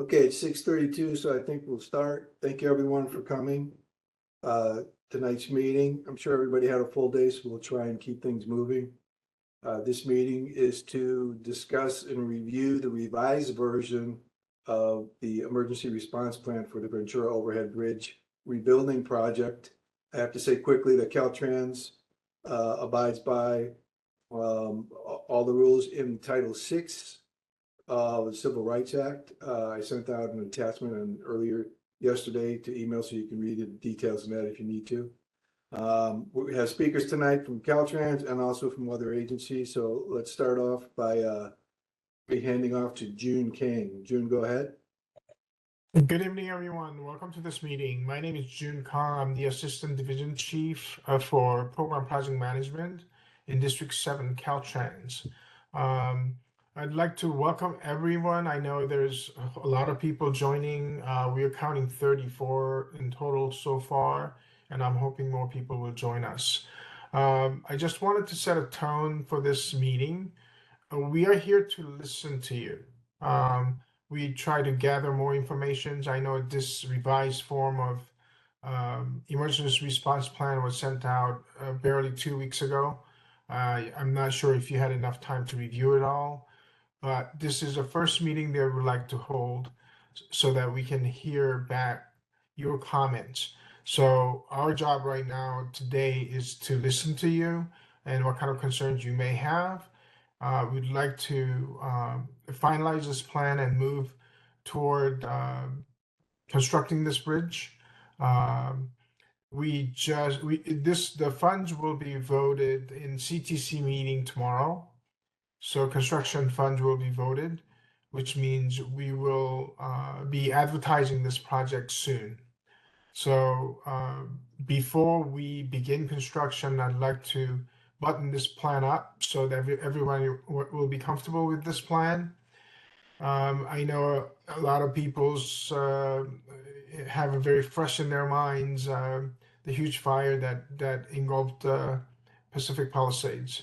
Okay, it's 6:32, so I think we'll start. Thank you everyone for coming. Tonight's meeting, I'm sure everybody had a full day, so we'll try and keep things moving. This meeting is to discuss and review the revised version of the emergency response plan for the Ventura Overhead Bridge rebuilding project. I have to say quickly that Caltrans abides by all the rules in Title VI the Civil Rights Act. I sent out an attachment earlier yesterday to email, so you can read the details of that if you need to. We have speakers tonight from Caltrans and also from other agencies. So let's start off by handing off to June King. June, go ahead. Good evening, everyone. Welcome to this meeting. My name is June Kong. I'm the Assistant Division Chief for Program Project Management in District 7 Caltrans. I'd like to welcome everyone. I know there's a lot of people joining. We are counting 34 in total so far, and I'm hoping more people will join us. I just wanted to set a tone for this meeting. We are here to listen to you. We try to gather more information. I know this revised form of emergency response plan was sent out barely 2 weeks ago. I'm not sure if you had enough time to review it all, but this is the first meeting that we'd like to hold so that we can hear back your comments. So our job right now today is to listen to you and what kind of concerns you may have. We'd like to finalize this plan and move toward constructing this bridge. The funds will be voted in CTC meeting tomorrow. So construction funds will be voted, which means we will be advertising this project soon. So before we begin construction, I'd like to button this plan up so that everyone will be comfortable with this plan. I know a lot of people's have it very fresh in their minds, the huge fire that engulfed Pacific Palisades.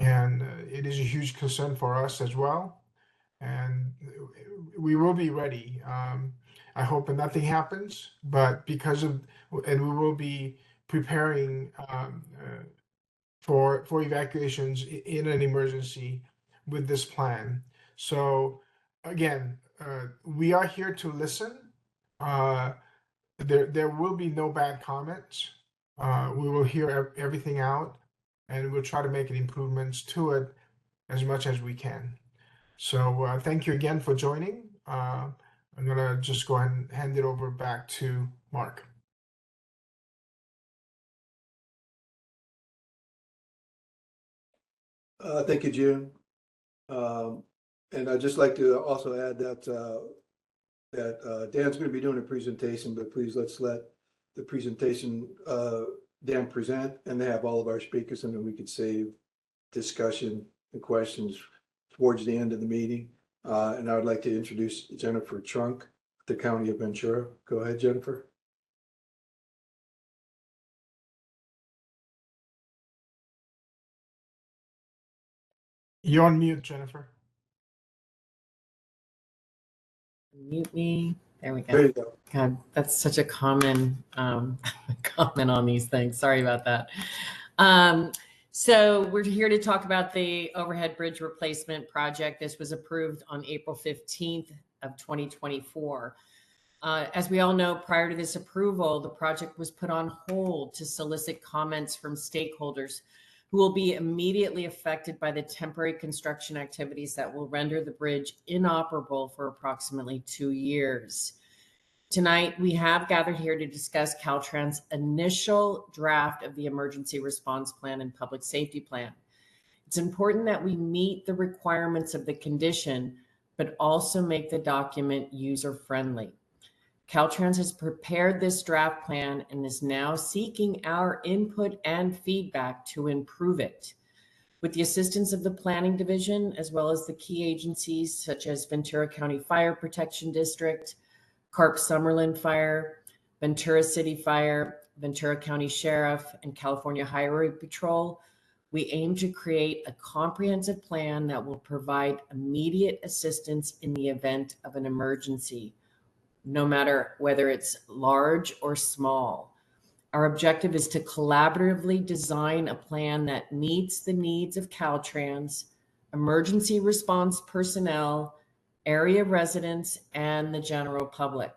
And it is a huge concern for us as well. And we will be ready. I hope nothing happens, but and we will be preparing for evacuations in an emergency with this plan. So again, we are here to listen. There will be no bad comments. We will hear everything out, and we'll try to make improvements to it as much as we can. So thank you again for joining. I'm gonna just go ahead and hand it over back to Mark. Thank you, June. And I'd just like to also add that Dan's going to be doing a presentation, but please let's let the presentation Dan present and have all of our speakers, and then we could save discussion and questions towards the end of the meeting. And I would like to introduce Jennifer Trunk, the County of Ventura. Go ahead, Jennifer. You're on mute, Jennifer. Mute me. There we go. There you go. God, that's such a common comment on these things. Sorry about that. So we're here to talk about the overhead bridge replacement project. This was approved on April 15th of 2024. As we all know, prior to this approval, the project was put on hold to solicit comments from stakeholders who will be immediately affected by the temporary construction activities that will render the bridge inoperable for approximately 2 years. Tonight, we have gathered here to discuss Caltrans' initial draft of the Emergency Response Plan and Public Safety Plan. It's important that we meet the requirements of the condition, but also make the document user-friendly. Caltrans has prepared this draft plan and is now seeking our input and feedback to improve it. With the assistance of the Planning Division, as well as the key agencies such as Ventura County Fire Protection District, Carp Summerlin Fire, Ventura City Fire, Ventura County Sheriff, and California Highway Patrol, we aim to create a comprehensive plan that will provide immediate assistance in the event of an emergency, no matter whether it's large or small. Our objective is to collaboratively design a plan that meets the needs of Caltrans, emergency response personnel, area residents, and the general public.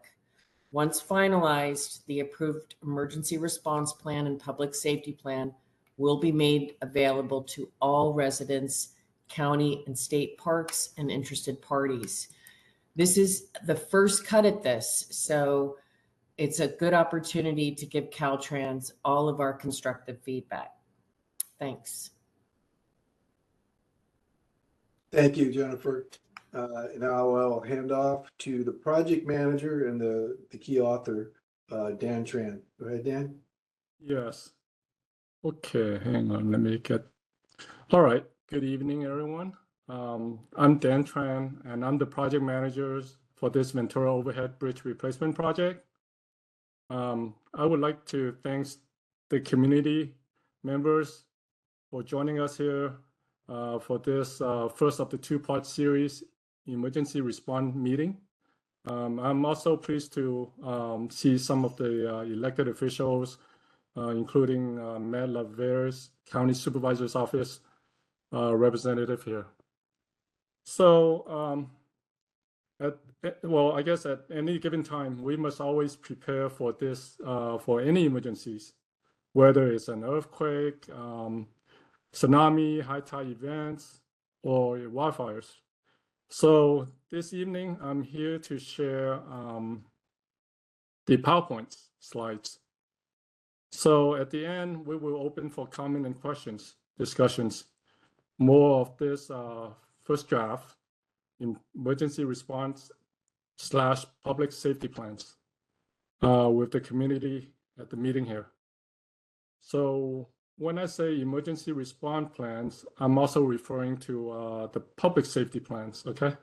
Once finalized, the approved emergency response plan and public safety plan will be made available to all residents, county and state parks, and interested parties. This is the first cut at this, so it's a good opportunity to give Caltrans all of our constructive feedback. Thanks. Thank you, Jennifer. Now I'll hand off to the project manager and the key author, Dan Tran. Go ahead, Dan. Yes. Okay, hang on, let me get. All right, good evening, everyone. I'm Dan Tran, and I'm the project manager for this Ventura Overhead Bridge Replacement Project. I would like to thank the community members for joining us here for this first of the two-part series emergency response meeting. I'm also pleased to see some of the elected officials, including Matt Lavere's County Supervisor's Office representative here. So, I guess at any given time, we must always prepare for this, for any emergencies, whether it's an earthquake, tsunami, high tide events, or wildfires. So this evening, I'm here to share the PowerPoint slides. So at the end, we will open for comment and questions, discussions. More of this first draft, emergency response / public safety plans with the community at the meeting here. So when I say emergency response plans, I'm also referring to the public safety plans, okay?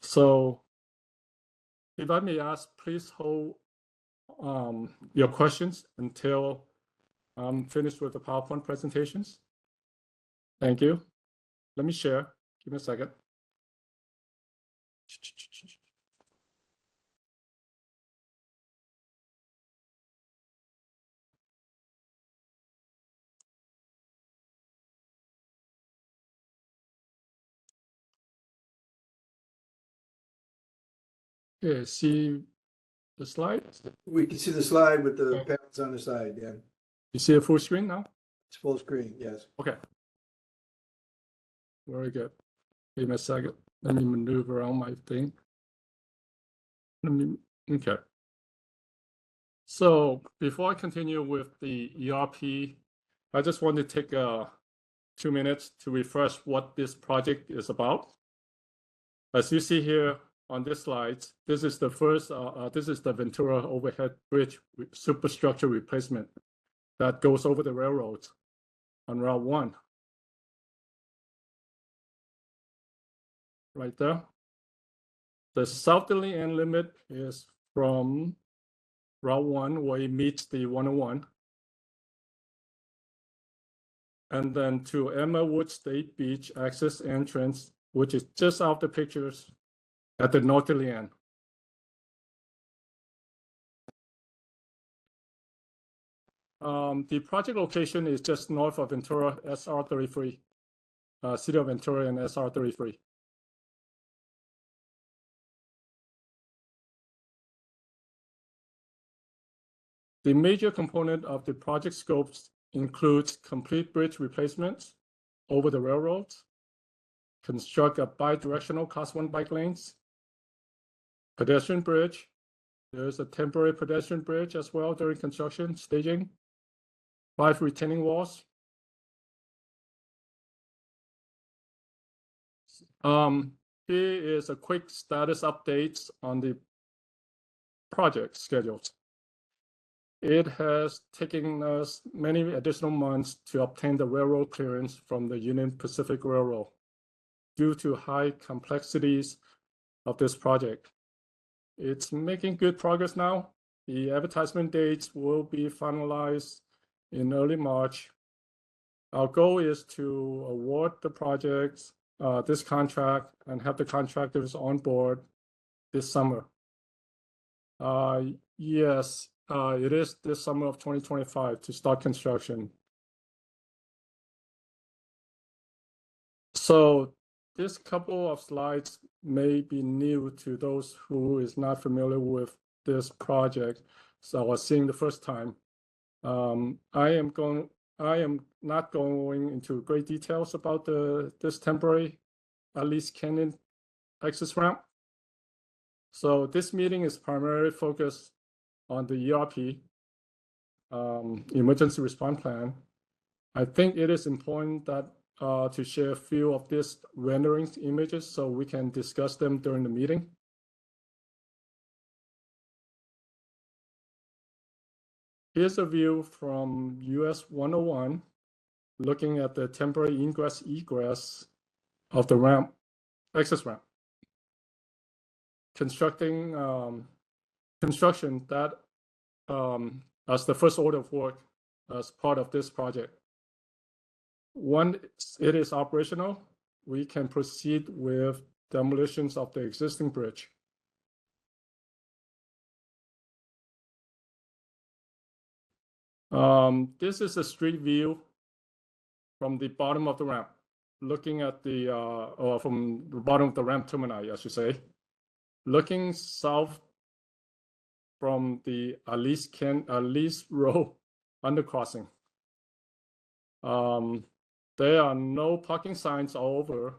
So if I may ask, please hold your questions until I'm finished with the PowerPoint presentations. Thank you. Let me share. Give me a second. Okay, see the slide? We can see the slide with the panels on the side, Dan. You see a full screen now? It's full screen, yes. Okay. Very good. Give me a second. Let me maneuver around my thing. Okay. So before I continue with the ERP, I just want to take 2 minutes to refresh what this project is about. As you see here on this slide, this is the first, this is the Ventura Overhead Bridge superstructure replacement that goes over the railroad on Route 1. Right there. The southerly end limit is from Route 1 where it meets the 101. And then to Emma Wood State Beach access entrance, which is just out the pictures at the northerly end. The project location is just north of Ventura, SR33, City of Ventura and SR33. The major component of the project scopes includes complete bridge replacements over the railroads, construct a bi-directional Class 1 bike lanes, pedestrian bridge. There's a temporary pedestrian bridge as well during construction staging, 5 retaining walls. Here is a quick status update on the project schedules. It has taken us many additional months to obtain the railroad clearance from the Union Pacific Railroad due to high complexities of this project. It's making good progress now. The advertisement dates will be finalized in early March. Our goal is to award the project, this contract, and have the contractors on board this summer. Yes, it is this summer of 2025 to start construction. So this couple of slides may be new to those who is not familiar with this project. So I seeing the first time. I am not going into great details about this temporary Alice Canyon access ramp. So this meeting is primarily focused on the ERP, emergency response plan. I think it is important that to share a few of these renderings images so we can discuss them during the meeting. Here's a view from US 101, looking at the temporary ingress egress of the ramp, access ramp. Construction that as the first order of work as part of this project. Once it is operational, we can proceed with demolitions of the existing bridge. This is a street view from the bottom of the ramp, looking at the, or from the bottom of the ramp termini, I should say, looking south from the Alice Road undercrossing. There are no parking signs all over,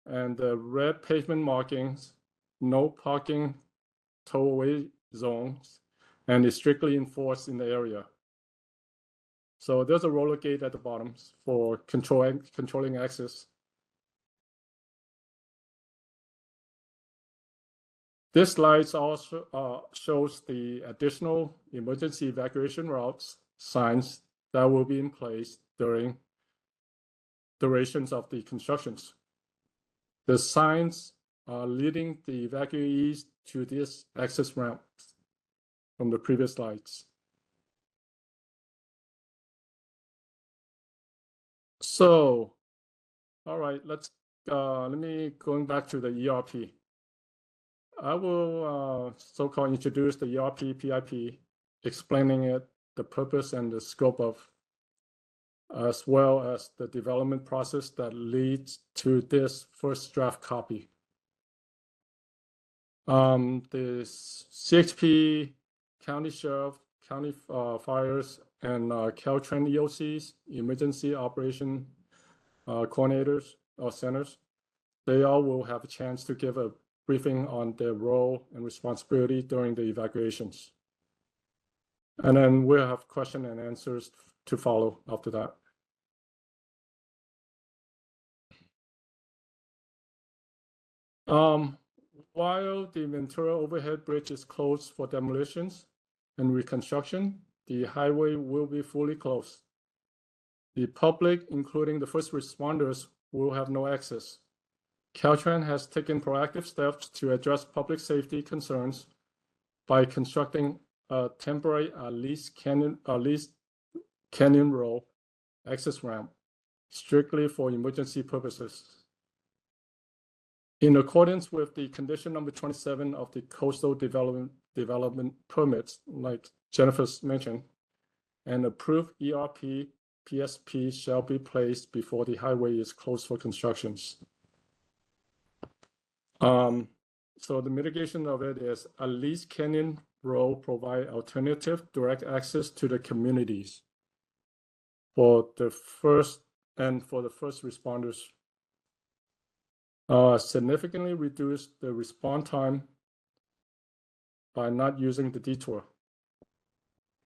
and the red pavement markings, no parking tow-away zones, and is strictly enforced in the area. So there's a roller gate at the bottom for controlling access. This slide also shows the additional emergency evacuation routes signs that will be in place during durations of the constructions. The signs are leading the evacuees to this access ramp from the previous slides. So, all right, let me going back to the ERP. I will so-called introduce the ERP PIP, explaining it, the purpose and the scope of, as well as the development process that leads to this first draft copy. The CHP, County Sheriff, County Fires, and Caltrans EOCs, Emergency Operation Coordinators or Centers, they all will have a chance to give a briefing on their role and responsibility during the evacuations. And then we'll have question and answers to follow after that. While the Ventura overhead bridge is closed for demolitions and reconstruction, the highway will be fully closed. The public, including the first responders, will have no access. Caltrans has taken proactive steps to address public safety concerns by constructing a temporary Alice Canyon Road access ramp strictly for emergency purposes. In accordance with the condition number 27 of the coastal development permits, like Jennifer's mentioned, an approved ERP PSP shall be placed before the highway is closed for constructions. So the mitigation of it is Alice Canyon Road provide alternative direct access to the communities for the first responders. Significantly reduce the response time by not using the detour.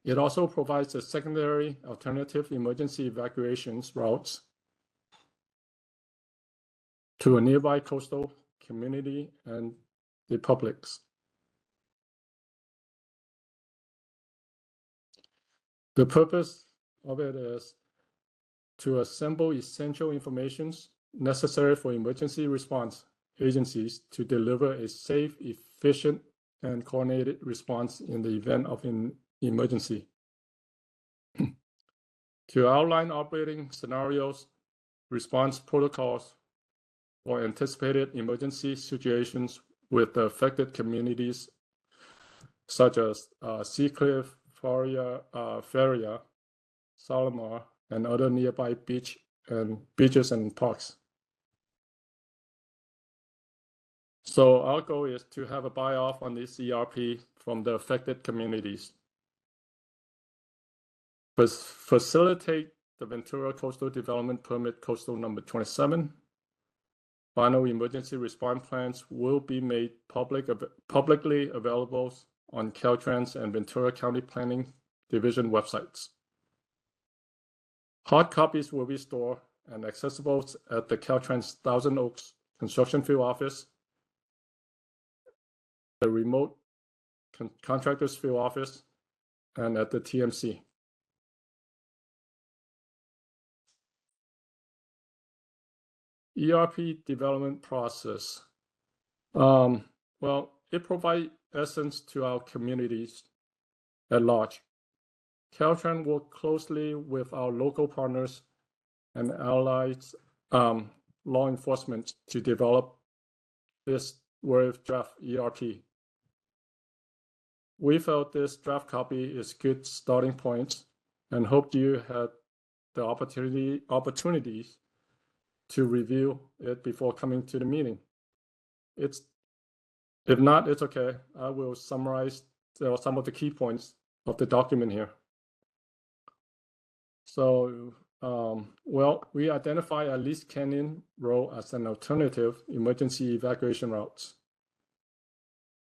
It also provides a secondary alternative emergency evacuations routes to a nearby coastal community and the publics. The purpose of it is to assemble essential information necessary for emergency response agencies to deliver a safe, efficient, and coordinated response in the event of an emergency. to outline operating scenarios, response protocols for anticipated emergency situations with the affected communities such as Seacliff, Feria, Salomar, and other nearby beaches and parks. So our goal is to have a buy-off on this ERP from the affected communities. Facilitate the Ventura Coastal Development Permit Coastal number 27. Final emergency response plans will be made publicly available on Caltrans and Ventura County Planning Division websites. Hard copies will be stored and accessible at the Caltrans Thousand Oaks Construction Field Office, the remote contractors field office, and at the TMC. ERP development process. Well, it provides essence to our communities at large. Caltrans works closely with our local partners and allies, law enforcement to develop this Word draft ERP. We felt this draft copy is good starting point and hoped you had the opportunities to review it before coming to the meeting. If not, it's okay. I will summarize some of the key points of the document here. So, well, we identify at least Canyon Road as an alternative emergency evacuation route.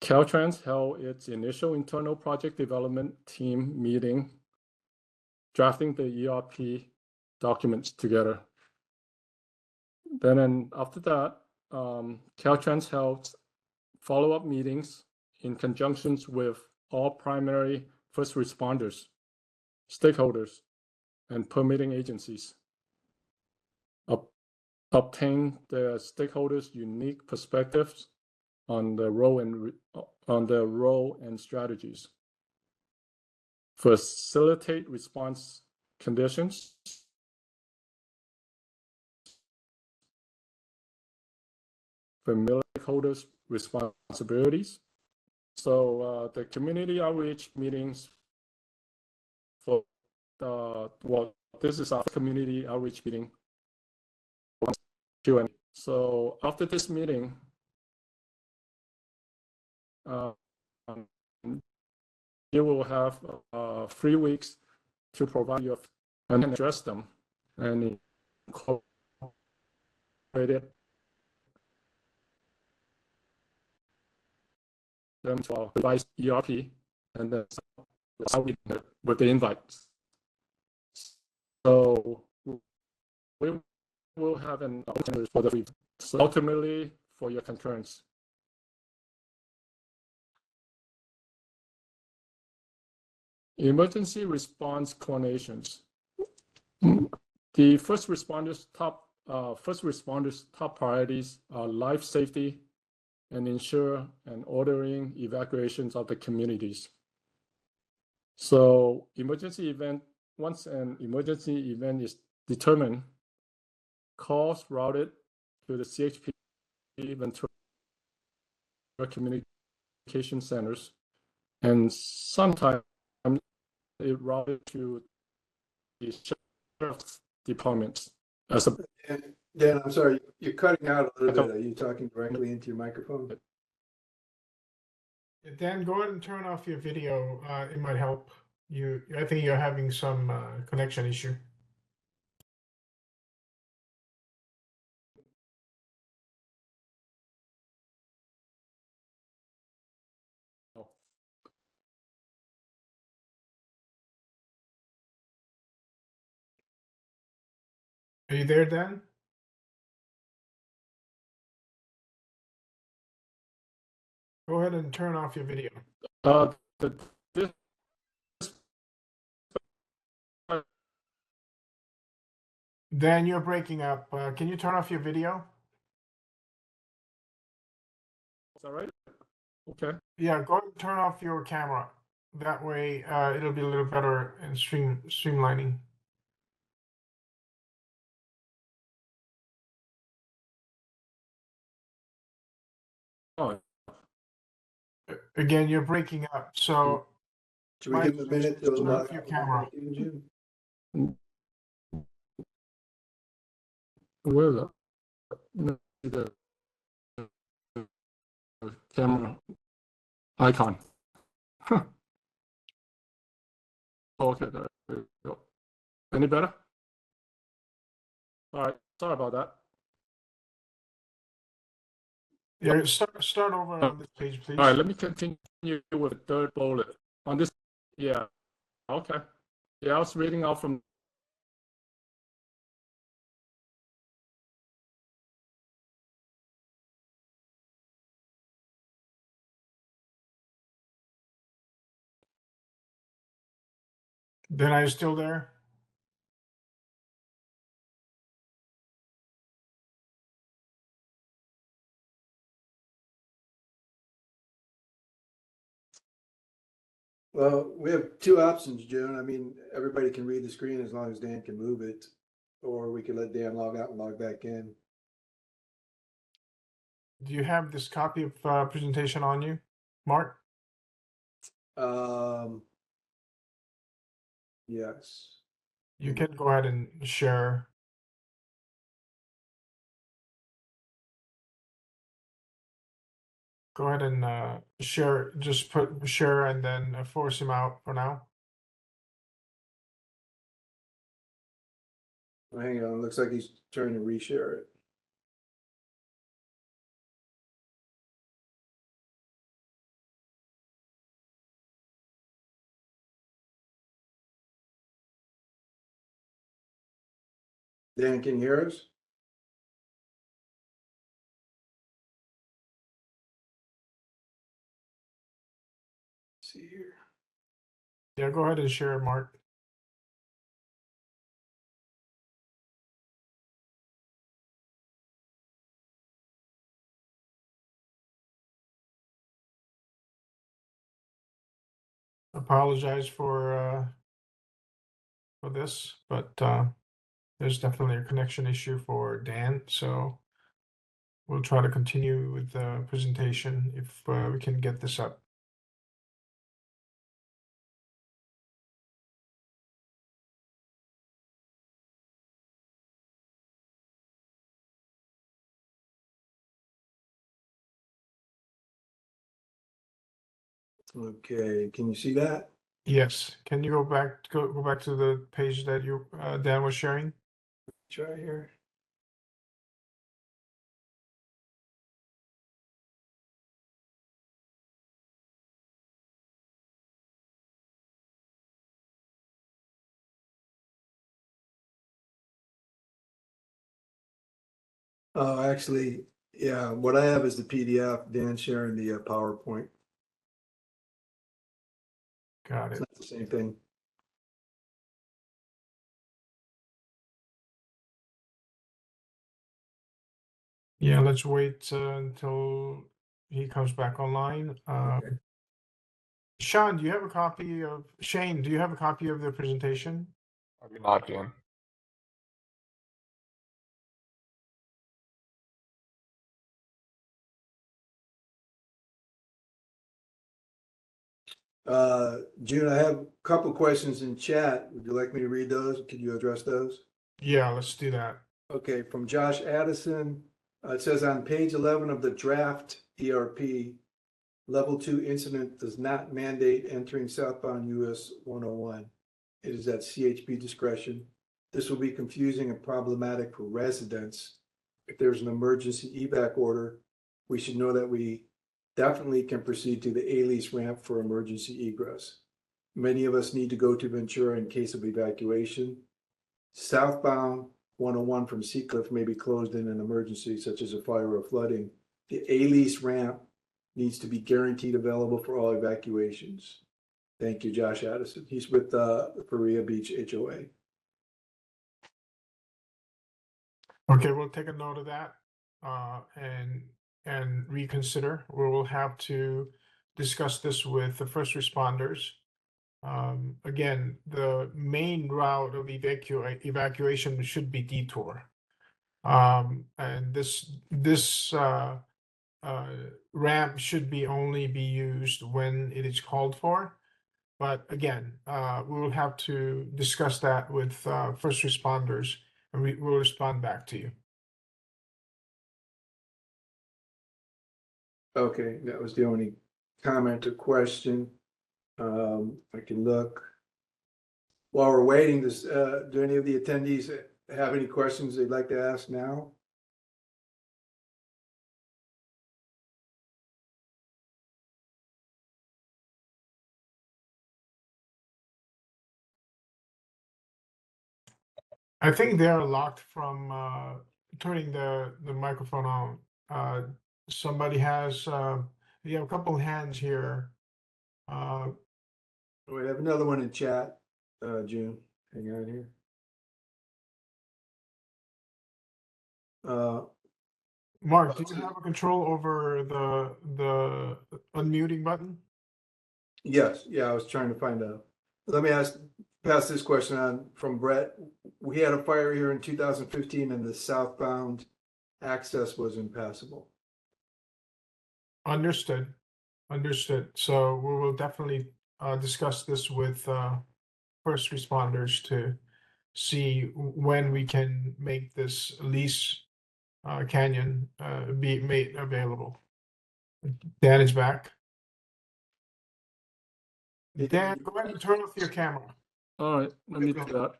Caltrans held its initial internal project development team meeting, drafting the ERP documents together. Then after that, Caltrans held follow-up meetings in conjunction with all primary first responders, stakeholders, and permitting agencies. Obtain the stakeholders' unique perspectives on the role and strategies. Facilitate response conditions. Familiar stakeholders' responsibilities. So the community outreach meetings for well, this is our community outreach meeting. Q&A. So after this meeting, you will have 3 weeks to provide your and address them and incorporate it them to our revised ERP, and then with the invites. So we will have an opportunity for the so ultimately for your concurrence. Emergency response coordinations. The first responders' top priorities are life safety and ensure and ordering evacuations of the communities. So once an emergency event is determined, calls routed to the CHP Ventura communication centers, and sometimes it routed to the sheriff's departments. Dan, I'm sorry, you're cutting out a little bit. Are you talking directly into your microphone? Dan, go ahead and turn off your video. It might help you. I think you're having some connection issue. Are you there, Dan? Go ahead and turn off your video. Dan, you're breaking up. Can you turn off your video? Is that right? Okay. Yeah, go ahead and turn off your camera. That way, it'll be a little better in streamlining. Again, you're breaking up. So Should we give them a minute to turn log off your out? camera. Where's the camera icon? Huh. Okay, there we go. Any better? All right, sorry about that. Yeah, start over on this page, please. All right, let me continue with the third bullet on this. Yeah, okay. Yeah, I was reading out from. Then are you still there? Well, we have two options, June. I mean, everybody can read the screen as long as Dan can move it, or we could let Dan log out and log back in. Do you have this copy of presentation on you, Mark? Yes. You can go ahead and share. Go ahead and share, just put share and then force him out for now. Hang on, looks like he's trying to reshare it. Dan, can you hear us? Let's see here. Yeah, go ahead and share, Mark. Apologize for this, but there's definitely a connection issue for Dan, so we'll try to continue with the presentation if we can get this up. Okay, can you see that? Yes, can you go back to the page that you Dan was sharing? Try here. Oh, actually, yeah, what I have is the PDF, Dan sharing the PowerPoint. Got It's it. not the same thing. Yeah, let's wait until he comes back online. Okay. Sean, do you have a copy of Shane? Do you have a copy of the presentation? I do not, Dan. June, I have a couple questions in chat. Would you like me to read those? Can you address those? Yeah, let's do that. Okay, from Josh Addison, it says on page 11 of the draft ERP, level 2 incident does not mandate entering southbound US 101. It is at CHP discretion. This will be confusing and problematic for residents. If there's an emergency evac order, we should know that we definitely can proceed to the A-lease ramp for emergency egress. Many of us need to go to Ventura in case of evacuation. Southbound 101 from Seacliff may be closed in an emergency such as a fire or flooding. The A-lease ramp needs to be guaranteed available for all evacuations. Thank you, Josh Addison. He's with Paria Beach HOA. Okay, we'll take a note of that and reconsider. We will have to discuss this with the first responders. Again, the main route of evacuation should be detour. And this ramp should be only be used when it is called for. But again, we will have to discuss that with first responders, and we will respond back to you. Okay, that was the only comment or question. I can look. While we're waiting, do any of the attendees have any questions they'd like to ask now? I think they're locked from turning the microphone on. Somebody has, you have a couple hands here. We have another one in chat, June, hang on here. Mark, do you have a control over the unmuting button? Yes, yeah, I was trying to find out. Let me pass this question on from Brett. We had a fire here in 2015 and the southbound access was impassable. Understood. Understood. So we will definitely discuss this with first responders to see when we can make this lease canyon be made available. Dan is back. Dan, go ahead and turn off your camera. All right, let me do that.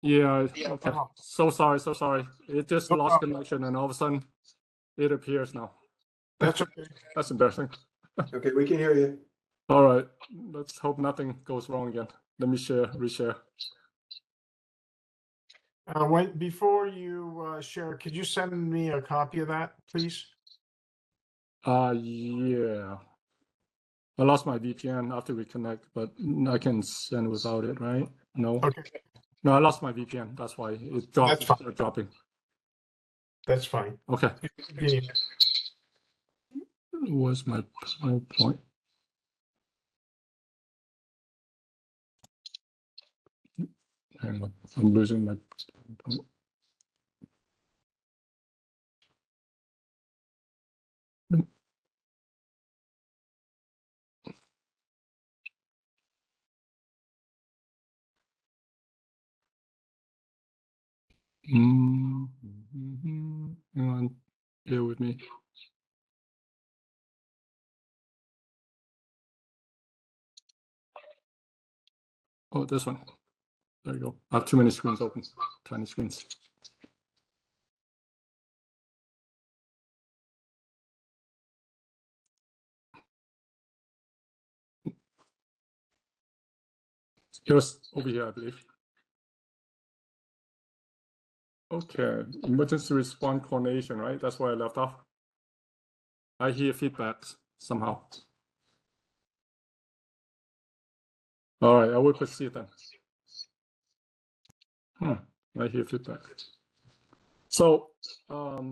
Yeah, okay. So sorry. It just No lost problem. connection and all of a sudden it appears now. That's okay. That's embarrassing. Okay, we can hear you. All right, let's hope nothing goes wrong again. Let me reshare. Before you share, could you send me a copy of that, please? Yeah. I lost my VPN after we connect, but I can send without it, right? No. Okay, No, I lost my VPN. That's why it dropped. That's fine. Started dropping. that's fine. Okay. Yeah. What's my point? Hang on, I'm losing my point. Hang on, bear with me. Oh, this one. There you go. I have too many screens open. Tiny screens. Yours over here, I believe. Okay, emergency response coordination, right? That's where I left off. I hear feedbacks somehow. All right, I will proceed then. I hear feedback. So, I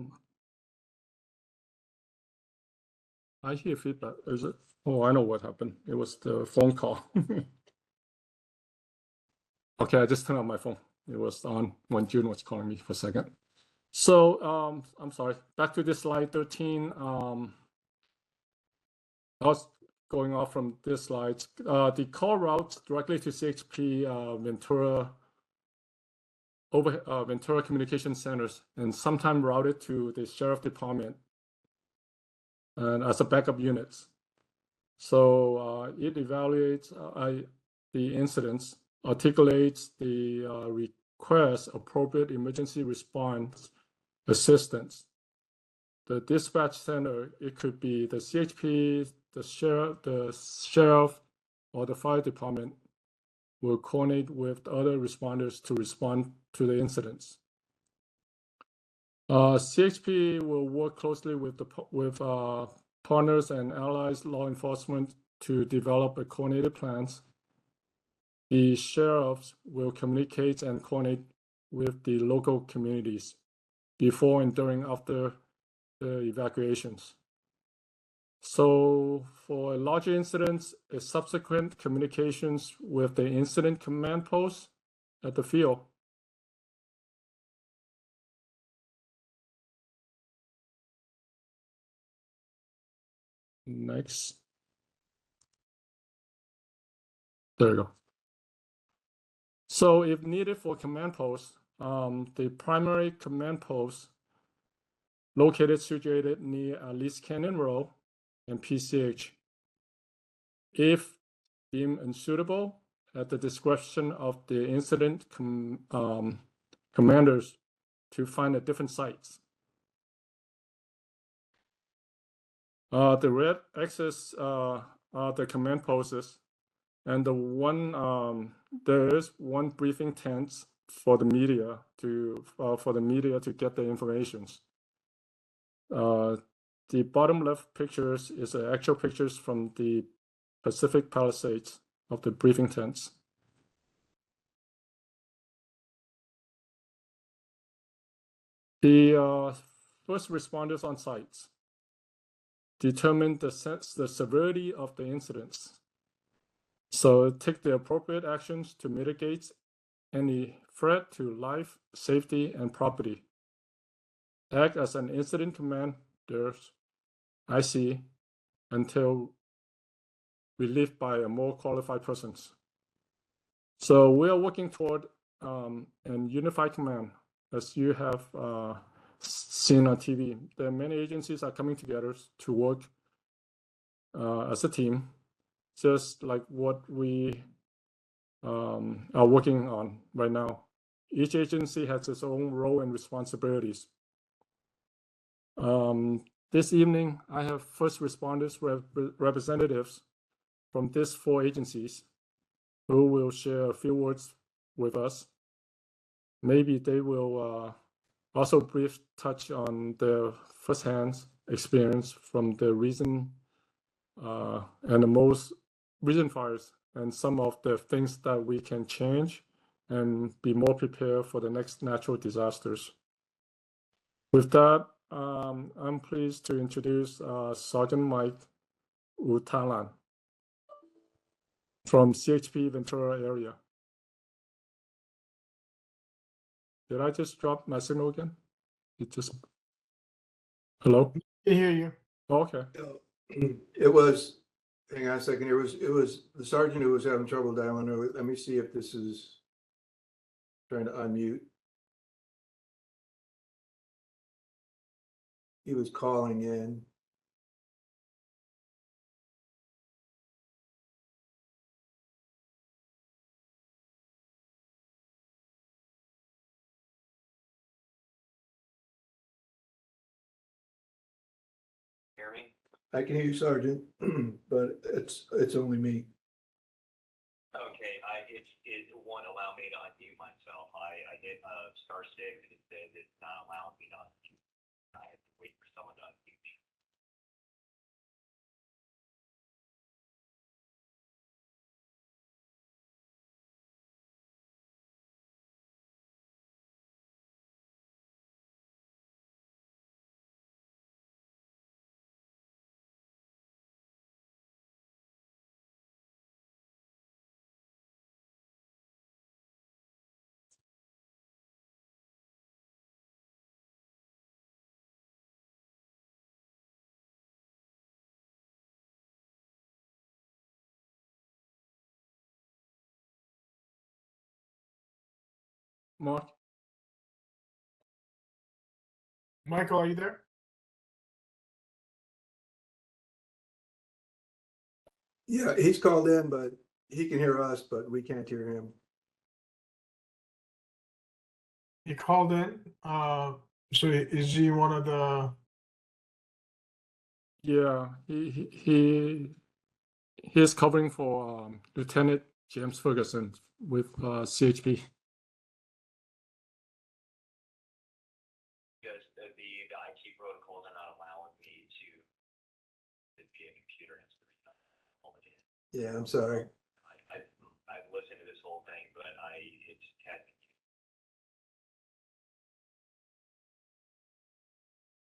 hear feedback. Is it? Oh, I know what happened. It was the phone call. Okay, I just turned on my phone. It was on when June was calling me for a second. So, I'm sorry. Back to this slide 13. I was going off from this slide. The call routes directly to CHP Ventura Ventura Communication Centers, and sometimes routed to the Sheriff Department and as a backup units. So it evaluates the incidents, articulates the request appropriate emergency response assistance. The dispatch center, it could be the CHP, the sheriff, or the fire department will coordinate with other responders to respond to the incidents. CHP will work closely with partners and allies law enforcement to develop a coordinated plans. The sheriffs will communicate and coordinate with the local communities before and during after the evacuations. So for larger incidents, a subsequent communications with the incident command post at the field. Next. There you go. So if needed for command post, the primary command post located situated near Least Canyon Road and PCH. If deemed unsuitable, at the discretion of the incident commanders to find a different sites. The red X's are the command posts, and the one there is one briefing tent for the media to get the information. The bottom left pictures is actual pictures from the Pacific Palisades of the briefing tents. The first responders on site determine the severity of the incidents. So take the appropriate actions to mitigate any threat to life, safety, and property. Act as an incident commander, IC, until relieved by a more qualified persons. So we are working toward an unified command, as you have seen on TV. There are many agencies are coming together to work as a team, just like what we are working on right now. Each agency has its own role and responsibilities. This evening, I have first responders representatives from these 4 agencies who will share a few words with us. Maybe they will also brief touch on their firsthand experience from the recent and the most recent fires and some of the things that we can change and be more prepared for the next natural disasters. With that, I'm pleased to introduce Sergeant Mike Utalan from CHP Ventura area. Did I just drop my signal again? It just, hello? I hear you. Oh, okay. It was, hang on a second, it was the sergeant who was having trouble dialing. Let me see if this is trying to unmute. He was calling in. Hear me? I can hear you, Sergeant, but it's only me. Okay, it won't allow me to unmute myself. I hit star six and it says it's not allowing me to unmute. I have to wait for someone to unmute me. Mark? Michael, are you there? Yeah, he's called in, but he can hear us, but we can't hear him. He called in. So is he one of the? Yeah, he's covering for Lieutenant James Ferguson with CHP. Because the IT protocols are not allowing me to be a computer instrument. Yeah, I'm sorry. I've listened to this whole thing, but it's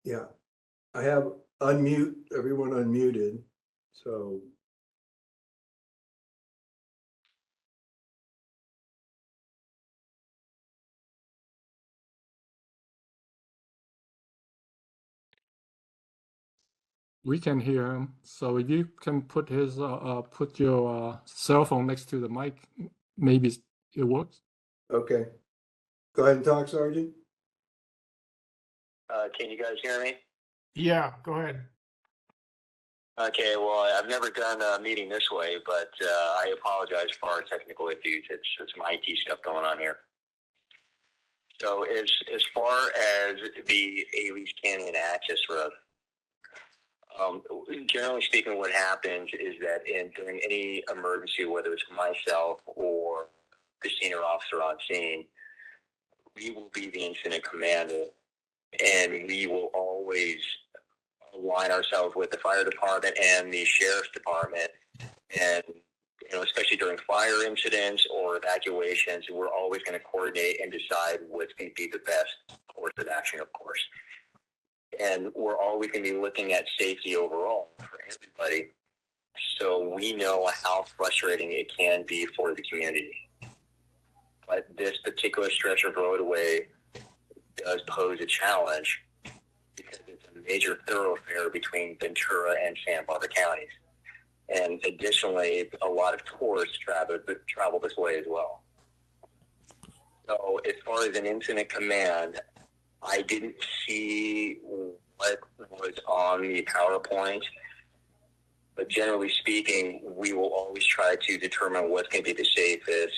Yeah, I have everyone unmuted, so. We can hear him. So if you can put his put your cell phone next to the mic, maybe it works. Okay. Go ahead and talk, Sergeant. Can you guys hear me? Yeah, go ahead. Okay, well, I've never done a meeting this way, but I apologize for our technical issues. It's some IT stuff going on here. So as far as the Ailey's Canyon access road, generally speaking, what happens is that during any emergency, whether it's myself or the senior officer on scene, we will be the incident commander, and we will always align ourselves with the fire department and the sheriff's department. And, especially during fire incidents or evacuations, we're always going to coordinate and decide what's going to be the best course of action, of course. And we're always going to be looking at safety overall for everybody. So we know how frustrating it can be for the community. But this particular stretch of roadway does pose a challenge because it's a major thoroughfare between Ventura and Santa Barbara counties. And additionally, a lot of tourists travel this way as well. So as far as an incident command, I didn't see what was on the PowerPoint, but generally speaking, we will always try to determine what's going to be the safest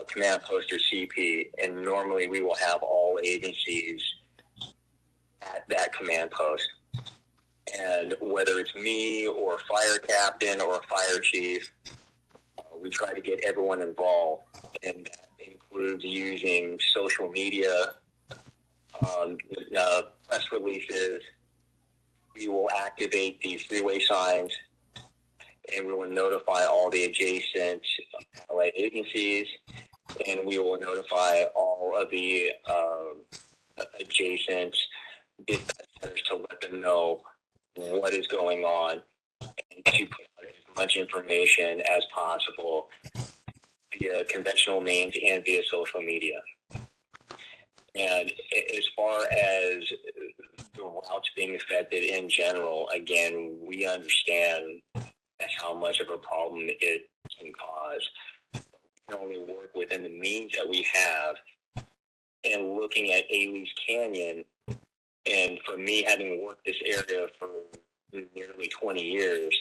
command post or CP, and normally we will have all agencies at that command post. And whether it's me or a fire captain or a fire chief, we try to get everyone involved, and that includes using social media, press releases. We will activate the freeway signs, and we will notify all the adjacent LA agencies, and we will notify all of the adjacent dispatch centers to let them know what is going on and to put out as much information as possible via conventional means and via social media. And as far as the routes being affected in general, again, we understand how much of a problem it can cause. We can only work within the means that we have. And looking at Ailey's Canyon, and for me, having worked this area for nearly 20 years,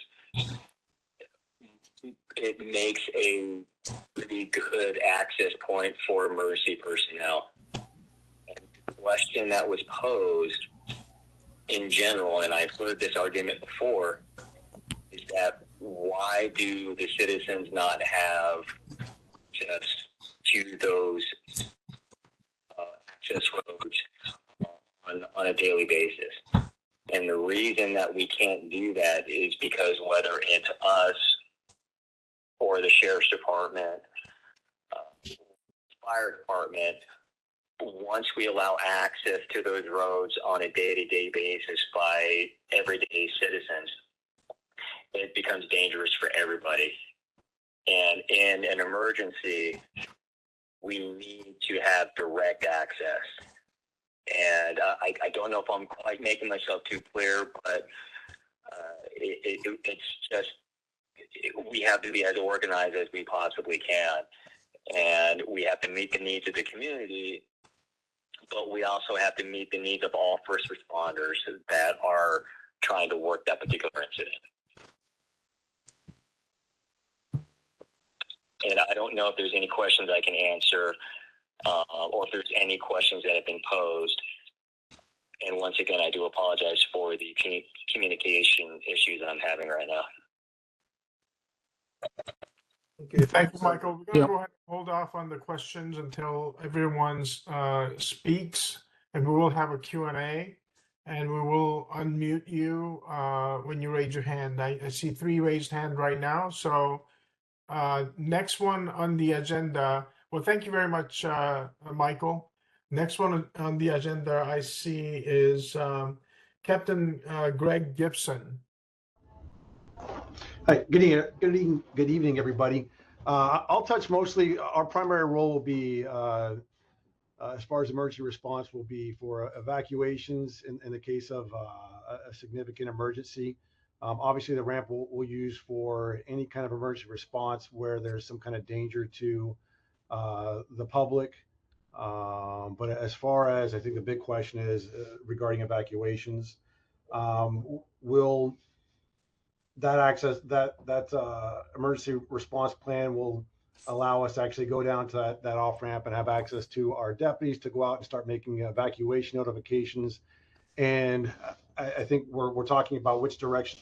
it makes a pretty good access point for emergency personnel. And the question that was posed in general, and I've heard this argument before, is that why do the citizens not have access to those access roads on a daily basis? And the reason that we can't do that is because whether it's us or the sheriff's department, fire department, once we allow access to those roads on a day-to-day basis by everyday citizens, it becomes dangerous for everybody. And in an emergency, we need to have direct access. And I don't know if I'm quite making myself too clear, but it's just, we have to be as organized as we possibly can. And we have to meet the needs of the community, but we also have to meet the needs of all first responders that are trying to work that particular incident. And I don't know if there's any questions I can answer, or if there's any questions that have been posed. And once again, I do apologize for the communication issues that I'm having right now. Okay, Thank you, Michael. We're going to Yeah. go ahead and hold off on the questions until everyone speaks, and we will have a Q&A, and we will unmute you when you raise your hand. I see 3 raised hands right now. So next one on the agenda. Well, thank you very much, Michael. Next one on the agenda I see is Captain Greg Gibson. Hi, good evening, everybody. I'll touch mostly, our primary role will be as far as emergency response will be for evacuations in the case of a significant emergency. Obviously, the ramp we'll use for any kind of emergency response where there's some kind of danger to the public. But as far as I think the big question is regarding evacuations, will that emergency response plan will allow us to actually go down to that off ramp and have access to our deputies to go out and start making evacuation notifications. And I think we're talking about which direction.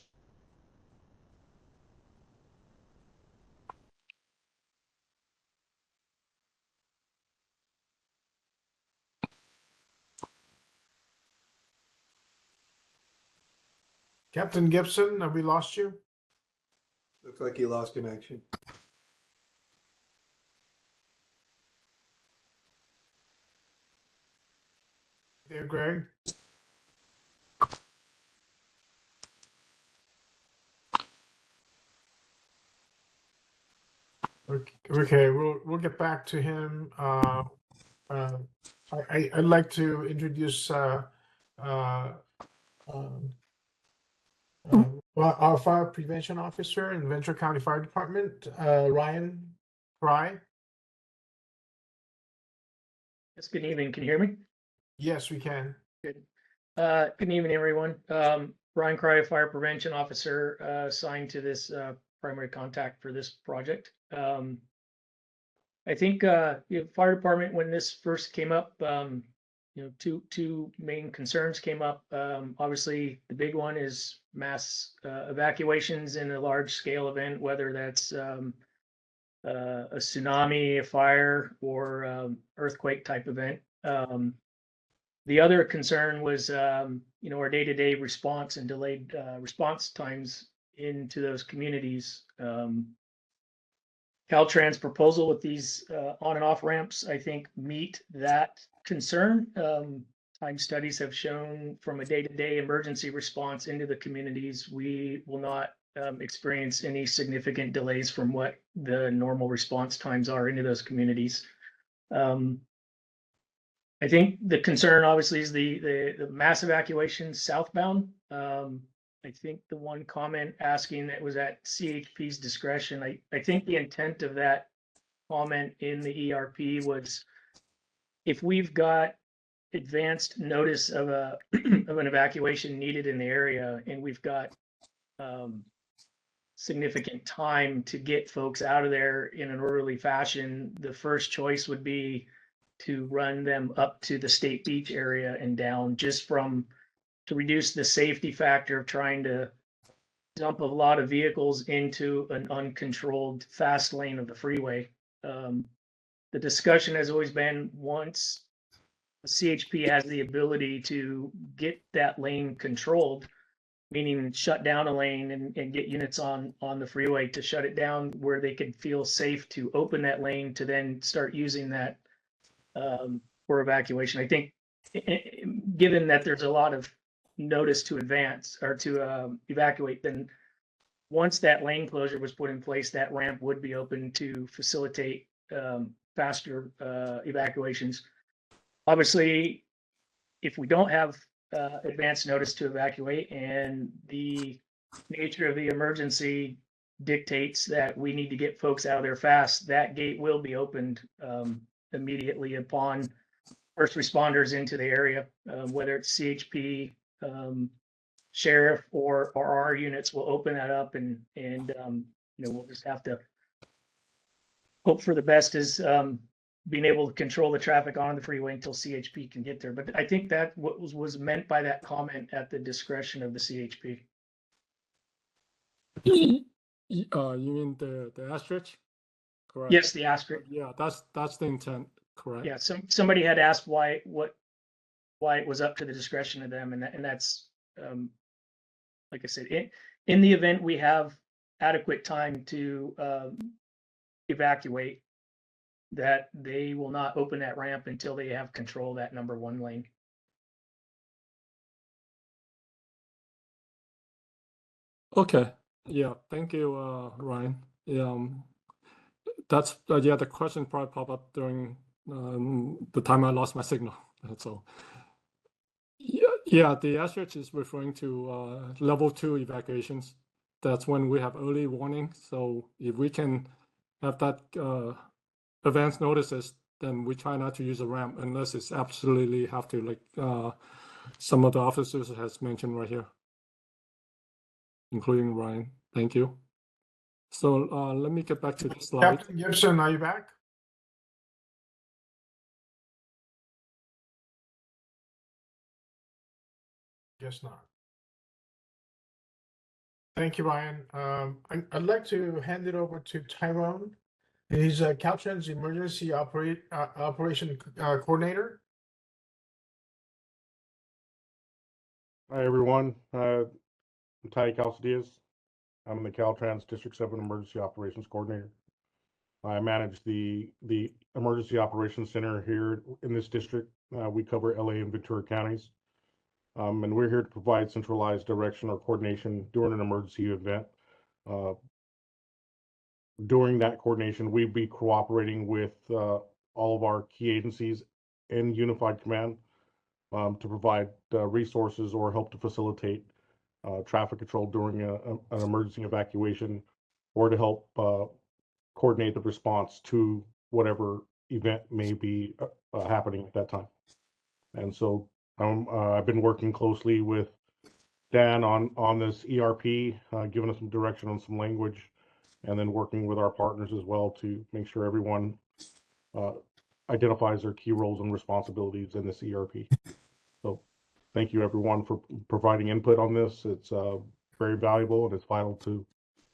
Captain Gibson, have we lost you? Looks like he lost connection. There, Greg? Okay, we'll get back to him. I'd like to introduce our fire prevention officer in Ventura County Fire Department, Ryan Fry. Yes, good evening. Can you hear me? Yes, we can. Good. Good evening, everyone. Brian Cry, Fire Prevention Officer, assigned to this primary contact for this project. I think fire department, when this first came up, two main concerns came up. Obviously, the big one is mass evacuations in a large scale event, whether that's a tsunami, a fire, or earthquake type event. The other concern was, our day-to-day response and delayed response times into those communities. Caltrans proposal with these on and off ramps, I think, meet that concern. Time studies have shown from a day-to-day emergency response into the communities, we will not experience any significant delays from what the normal response times are into those communities. I think the concern obviously is the mass evacuation southbound. I think the one comment asking that was at CHP's discretion, I think the intent of that comment in the ERP was if we've got advanced notice of of an evacuation needed in the area and we've got significant time to get folks out of there in an orderly fashion, the first choice would be to run them up to the State Beach area and down, just to reduce the safety factor of trying to dump a lot of vehicles into an uncontrolled fast lane of the freeway. The discussion has always been, once the CHP has the ability to get that lane controlled, meaning shut down a lane and get units on the freeway to shut it down where they could feel safe to open that lane to then start using that for evacuation. I think given that there's a lot of notice to advance or to evacuate, then once that lane closure was put in place, that ramp would be open to facilitate faster evacuations. Obviously, if we don't have advance notice to evacuate and the nature of the emergency dictates that we need to get folks out of there fast, that gate will be opened immediately upon first responders into the area, whether it's CHP, sheriff, or our units will open that up, and we'll just have to hope for the best is being able to control the traffic on the freeway until CHP can get there. But I think that what was meant by that comment at the discretion of the CHP. You mean the asterisk? Correct. Yes, the asterisk. Yeah, that's the intent. Correct. Yeah, somebody had asked why it was up to the discretion of them, and that's like I said, in the event we have adequate time to evacuate, that they will not open that ramp until they have control of that number one lane. Okay. Yeah. Thank you, Ryan. Yeah. That's the question probably popped up during the time I lost my signal. So yeah, the asterisk is referring to level 2 evacuations. That's when we have early warning. So if we can have that advance notices, then we try not to use a ramp unless it's absolutely have to, like some of the officers has mentioned right here, including Ryan. Thank you. So let me get back to the slide. Captain Gibson, are you back? Guess not. Thank you, Ryan. I'd like to hand it over to Tyrone. He's Caltrans Emergency Operation Coordinator. Hi, everyone. I'm Ty Calcidias. I'm the Caltrans District 7 Emergency Operations Coordinator. I manage the Emergency Operations Center here in this district. We cover LA and Ventura counties. And we're here to provide centralized direction or coordination during an emergency event. During that coordination, we'd be cooperating with all of our key agencies and Unified Command to provide resources or help to facilitate traffic control during an emergency evacuation, or to help coordinate the response to whatever event may be happening at that time. And so I've been working closely with Dan on this ERP, giving us some direction on some language, and then working with our partners as well to make sure everyone identifies their key roles and responsibilities in this ERP. So thank you, everyone, for providing input on this. It's very valuable, and it's vital to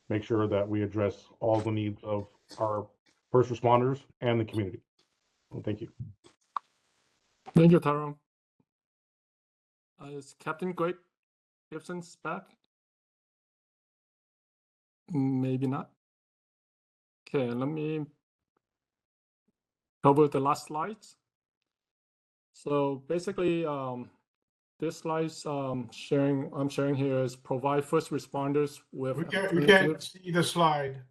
make sure that we address all the needs of our first responders and the community. Well, thank you. Thank you, Tyrone. Is Captain Greg Gibson's back? Maybe not. Okay, let me cover the last slides. So basically, this slide's I'm sharing here is provide first responders with. We can't see the slide.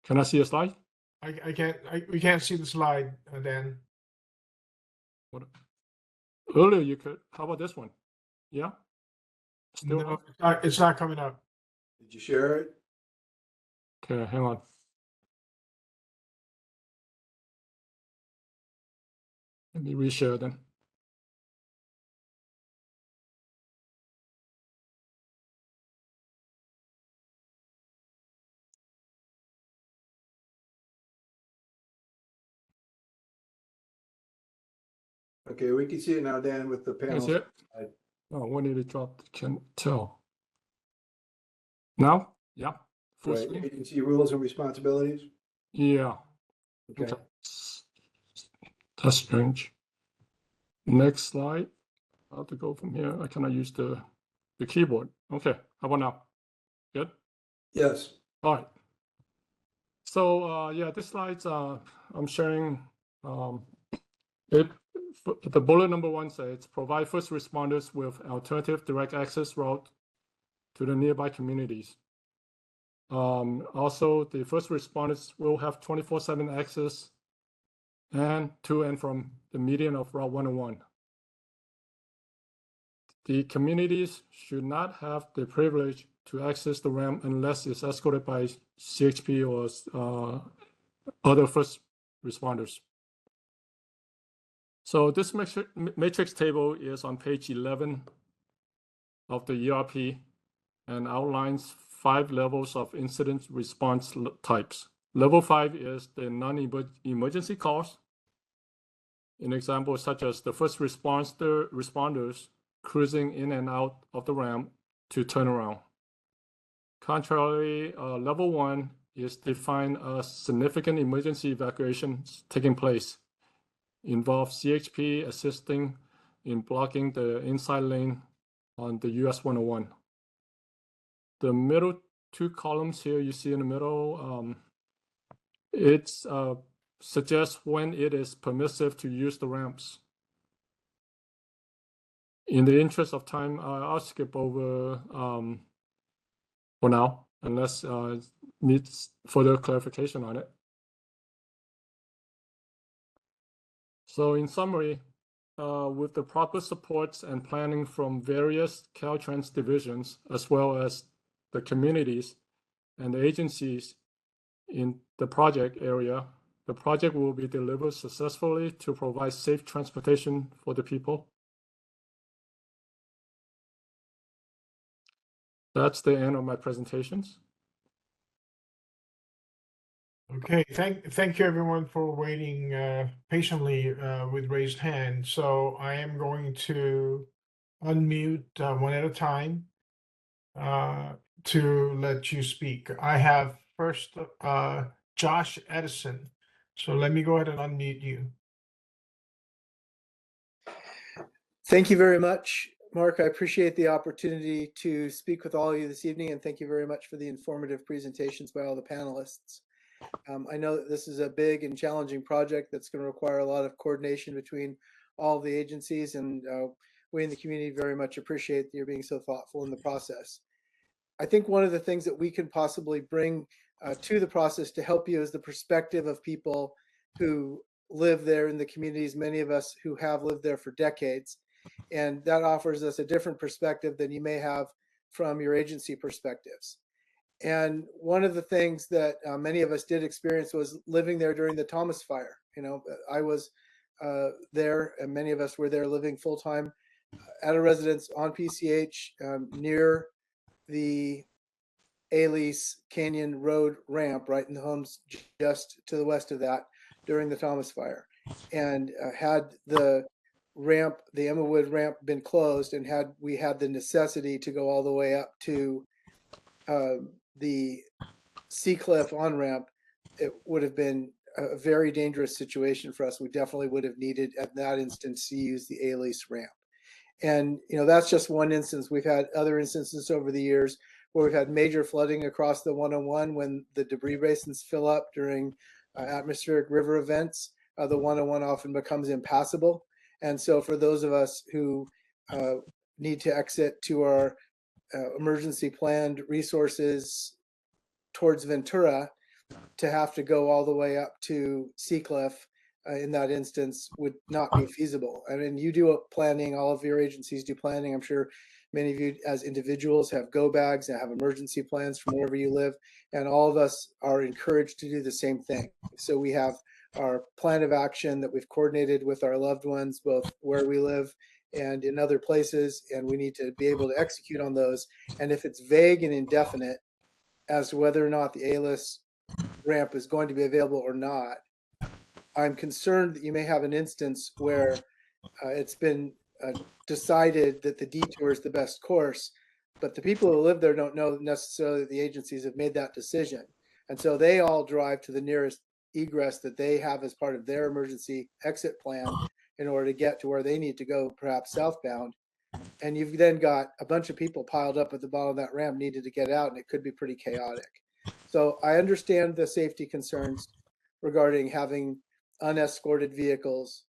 Can I see a slide? We can't see the slide, Dan. What? Earlier you could. How about this one? Yeah. Still. No, it's not coming up. Did you share it? Okay, hang on. Let me reshare then. Okay, we can see it now, Dan, with the Can you panels. see it? Oh, when did it drop? Can't tell. Now? Yeah. Full Right, screen. agency rules and responsibilities. Yeah. Okay. That's strange. Next slide. I have to go from here. I cannot use the keyboard. Okay. How about now? Good. Yes. All right. So yeah, this slide's I'm sharing it. The bullet number 1 says provide first responders with alternative direct access route to the nearby communities. Also, the first responders will have 24/7 access and to and from the median of Route 101. The communities should not have the privilege to access the ramp unless it's escorted by CHP or other first responders. So this matrix table is on page 11 of the ERP and outlines 5 levels of incident response types. Level 5 is the non-emergency calls. An example such as the first responders cruising in and out of the ramp to turn around. Contrarily, level 1 is defined as significant emergency evacuations taking place. Involve CHP assisting in blocking the inside lane on the US 101. The middle 2 columns here you see in the middle, it suggests when it is permissive to use the ramps. In the interest of time, I'll skip over for now, unless it needs further clarification on it. So in summary, with the proper supports and planning from various Caltrans divisions, as well as the communities and the agencies in the project area, the project will be delivered successfully to provide safe transportation for the people. That's the end of my presentations. Okay, thank you everyone for waiting patiently with raised hand. So I am going to unmute one at a time to let you speak. I have first Josh Edison. So let me go ahead and unmute you. Thank you very much, Mark. I appreciate the opportunity to speak with all of you this evening, and thank you very much for the informative presentations by all the panelists. I know that this is a big and challenging project that's going to require a lot of coordination between all the agencies, and we in the community very much appreciate that you're being so thoughtful in the process. I think one of the things that we can possibly bring to the process to help you is the perspective of people who live there in the communities, many of us who have lived there for decades. And that offers us a different perspective than you may have from your agency perspectives. And one of the things that many of us did experience was living there during the Thomas Fire. You know, I was there, and many of us were there living full time at a residence on PCH near the Alice Canyon Road ramp, right in the homes just to the west of that during the Thomas Fire. And had the ramp, the Emma Wood ramp, been closed, and had we had the necessity to go all the way up to the Seacliff on ramp, it would have been a very dangerous situation for us. We definitely would have needed at that instance to use the Alice ramp. And, you know, that's just one instance. We've had other instances over the years where we've had major flooding across the 101 when the debris basins fill up during atmospheric river events. The 101 often becomes impassable. And so for those of us who need to exit to our emergency planned resources towards Ventura, to have to go all the way up to Seacliff in that instance would not be feasible. I mean, you do planning, all of your agencies do planning. I'm sure many of you as individuals have go bags and have emergency plans from wherever you live, and all of us are encouraged to do the same thing. So we have our plan of action that we've coordinated with our loved ones, both where we live and in other places, and we need to be able to execute on those. And if it's vague and indefinite as to whether or not the ALIS ramp is going to be available or not, I'm concerned that you may have an instance where it's been decided that the detour is the best course, but the people who live there don't know necessarily that the agencies have made that decision. And so they all drive to the nearest egress that they have as part of their emergency exit plan in order to get to where they need to go, perhaps southbound. And you've then got a bunch of people piled up at the bottom of that ramp needed to get out, and it could be pretty chaotic. So I understand the safety concerns regarding having unescorted vehicles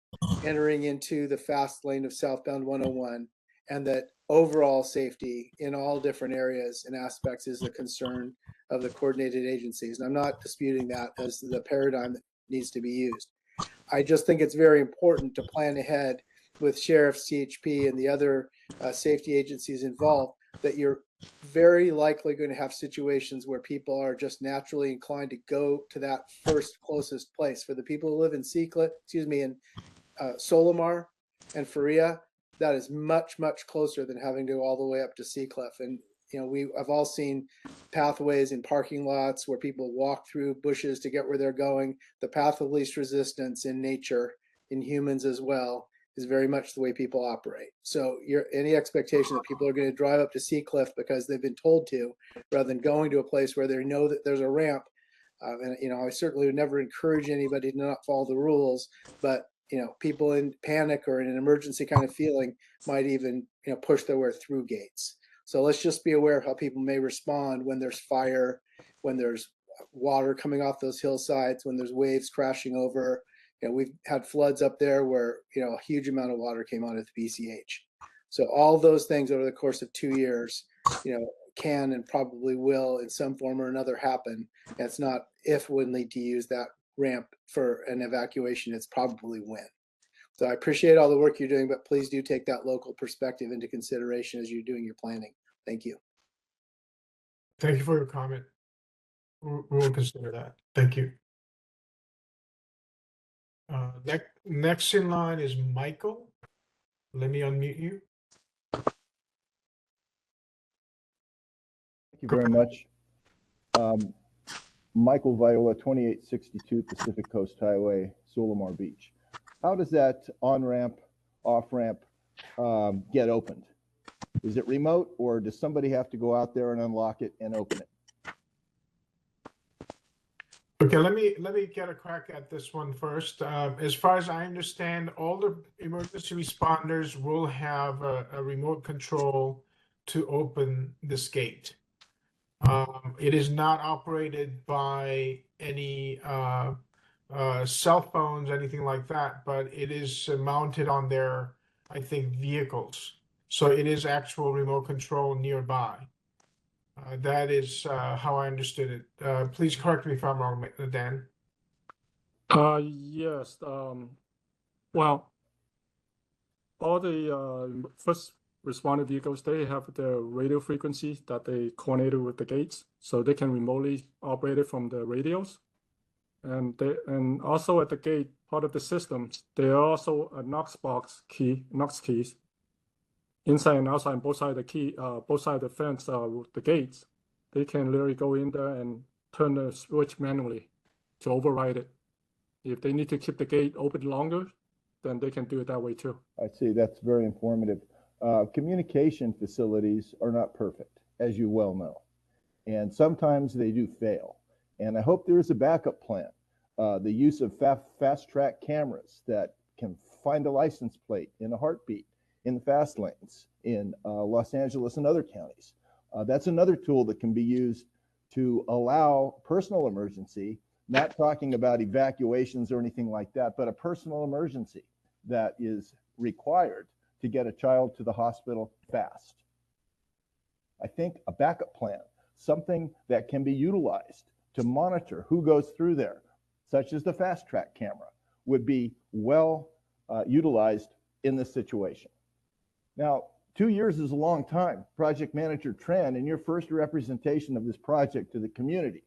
entering into the fast lane of southbound 101, and that overall safety in all different areas and aspects is a concern of the coordinated agencies. And I'm not disputing that as the paradigm that needs to be used. I just think it's very important to plan ahead with sheriff, CHP, and the other safety agencies involved, that you're very likely going to have situations where people are just naturally inclined to go to that first closest place. For the people who live in in Solomar and Faria, that is much, much closer than having to go all the way up to Seacliff. And, you know, I've all seen pathways in parking lots where people walk through bushes to get where they're going. The path of least resistance in nature, in humans as well, is very much the way people operate. So any expectation that people are going to drive up to Seacliff because they've been told to, rather than going to a place where they know that there's a ramp. And, you know, I certainly would never encourage anybody to not follow the rules, but, you know, people in panic or in an emergency kind of feeling might even, you know, push their way through gates. So let's just be aware of how people may respond when there's fire, when there's water coming off those hillsides, when there's waves crashing over. You know, we've had floods up there where, you know, a huge amount of water came out of the PCH. So all those things over the course of 2 years, you know, can and probably will in some form or another happen. And it's not if we need to use that ramp for an evacuation, it's probably when. So I appreciate all the work you're doing, but please do take that local perspective into consideration as you're doing your planning. Thank you. Thank you for your comment. We'll consider that. Thank you. Next in line is Michael. Let me unmute you. Thank you very much. Michael Viola, 2862 Pacific Coast Highway, Solimar Beach. How does that on-ramp, off-ramp get opened? Is it remote, or does somebody have to go out there and unlock it and open it? Okay, let me get a crack at this one first. As far as I understand, all the emergency responders will have a remote control to open this gate. It is not operated by any cell phones, anything like that, but it is mounted on their, I think, vehicles. So it is actual remote control nearby. That is how I understood it. Please correct me if I'm wrong, Dan. Yes. Well, all the first responder vehicles, they have the radio frequency that they coordinated with the gates, so they can remotely operate it from the radios. And also at the gate, part of the system, there are also a Knox keys, inside and outside, both sides of the key, both sides of the fence, the gates. They can literally go in there and turn the switch manually to override it. If they need to keep the gate open longer, then they can do it that way too. I see. That's very informative. Communication facilities are not perfect, as you well know, and sometimes they do fail. And I hope there is a backup plan. The use of fast track cameras that can find a license plate in a heartbeat in the fast lanes in Los Angeles and other counties. That's another tool that can be used to allow personal emergency, not talking about evacuations or anything like that, but a personal emergency that is required to get a child to the hospital fast. I think a backup plan, something that can be utilized to monitor who goes through there, such as the fast track camera, would be well utilized in this situation. Now, 2 years is a long time. Project Manager Tran, in your first representation of this project to the community,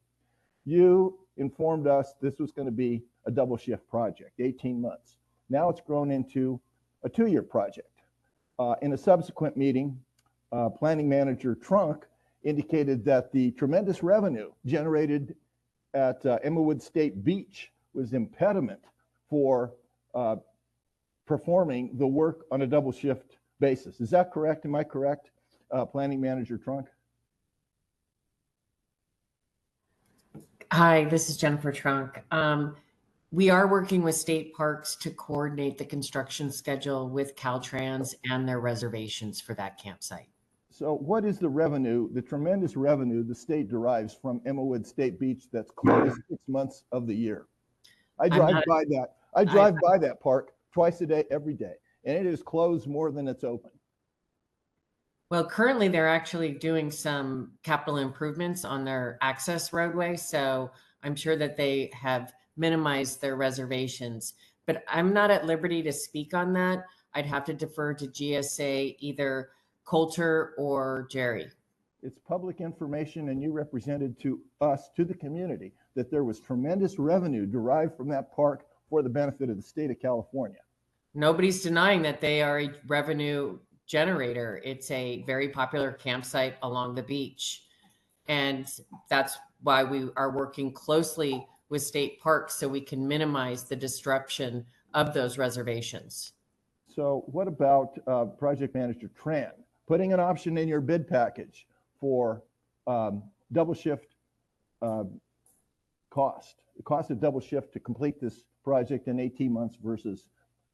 you informed us this was going to be a double shift project, 18 months. Now it's grown into a 2-year project. In a subsequent meeting, Planning Manager Trunk indicated that the tremendous revenue generated at Emmawood State Beach was impediment for performing the work on a double shift basis. Is that correct? Am I correct, Planning Manager Trunk? Hi, this is Jennifer Trunk. We are working with state parks to coordinate the construction schedule with Caltrans and their reservations for that campsite. So what is the revenue, the tremendous revenue the state derives from Emmawood State Beach that's closed 6 months of the year? I drive by that. I drive by that park twice a day, every day, and it is closed more than it's open. Well, currently they're actually doing some capital improvements on their access roadway. So I'm sure that they have minimized their reservations, but I'm not at liberty to speak on that. I'd have to defer to GSA, either Coulter or Jerry. It's public information, and you represented to us, to the community, that there was tremendous revenue derived from that park for the benefit of the state of California. Nobody's denying that they are a revenue generator. It's a very popular campsite along the beach. And that's why we are working closely with state parks so we can minimize the disruption of those reservations. So what about Project Manager Tran, putting an option in your bid package for double shift cost, the cost of double shift to complete this project in 18 months versus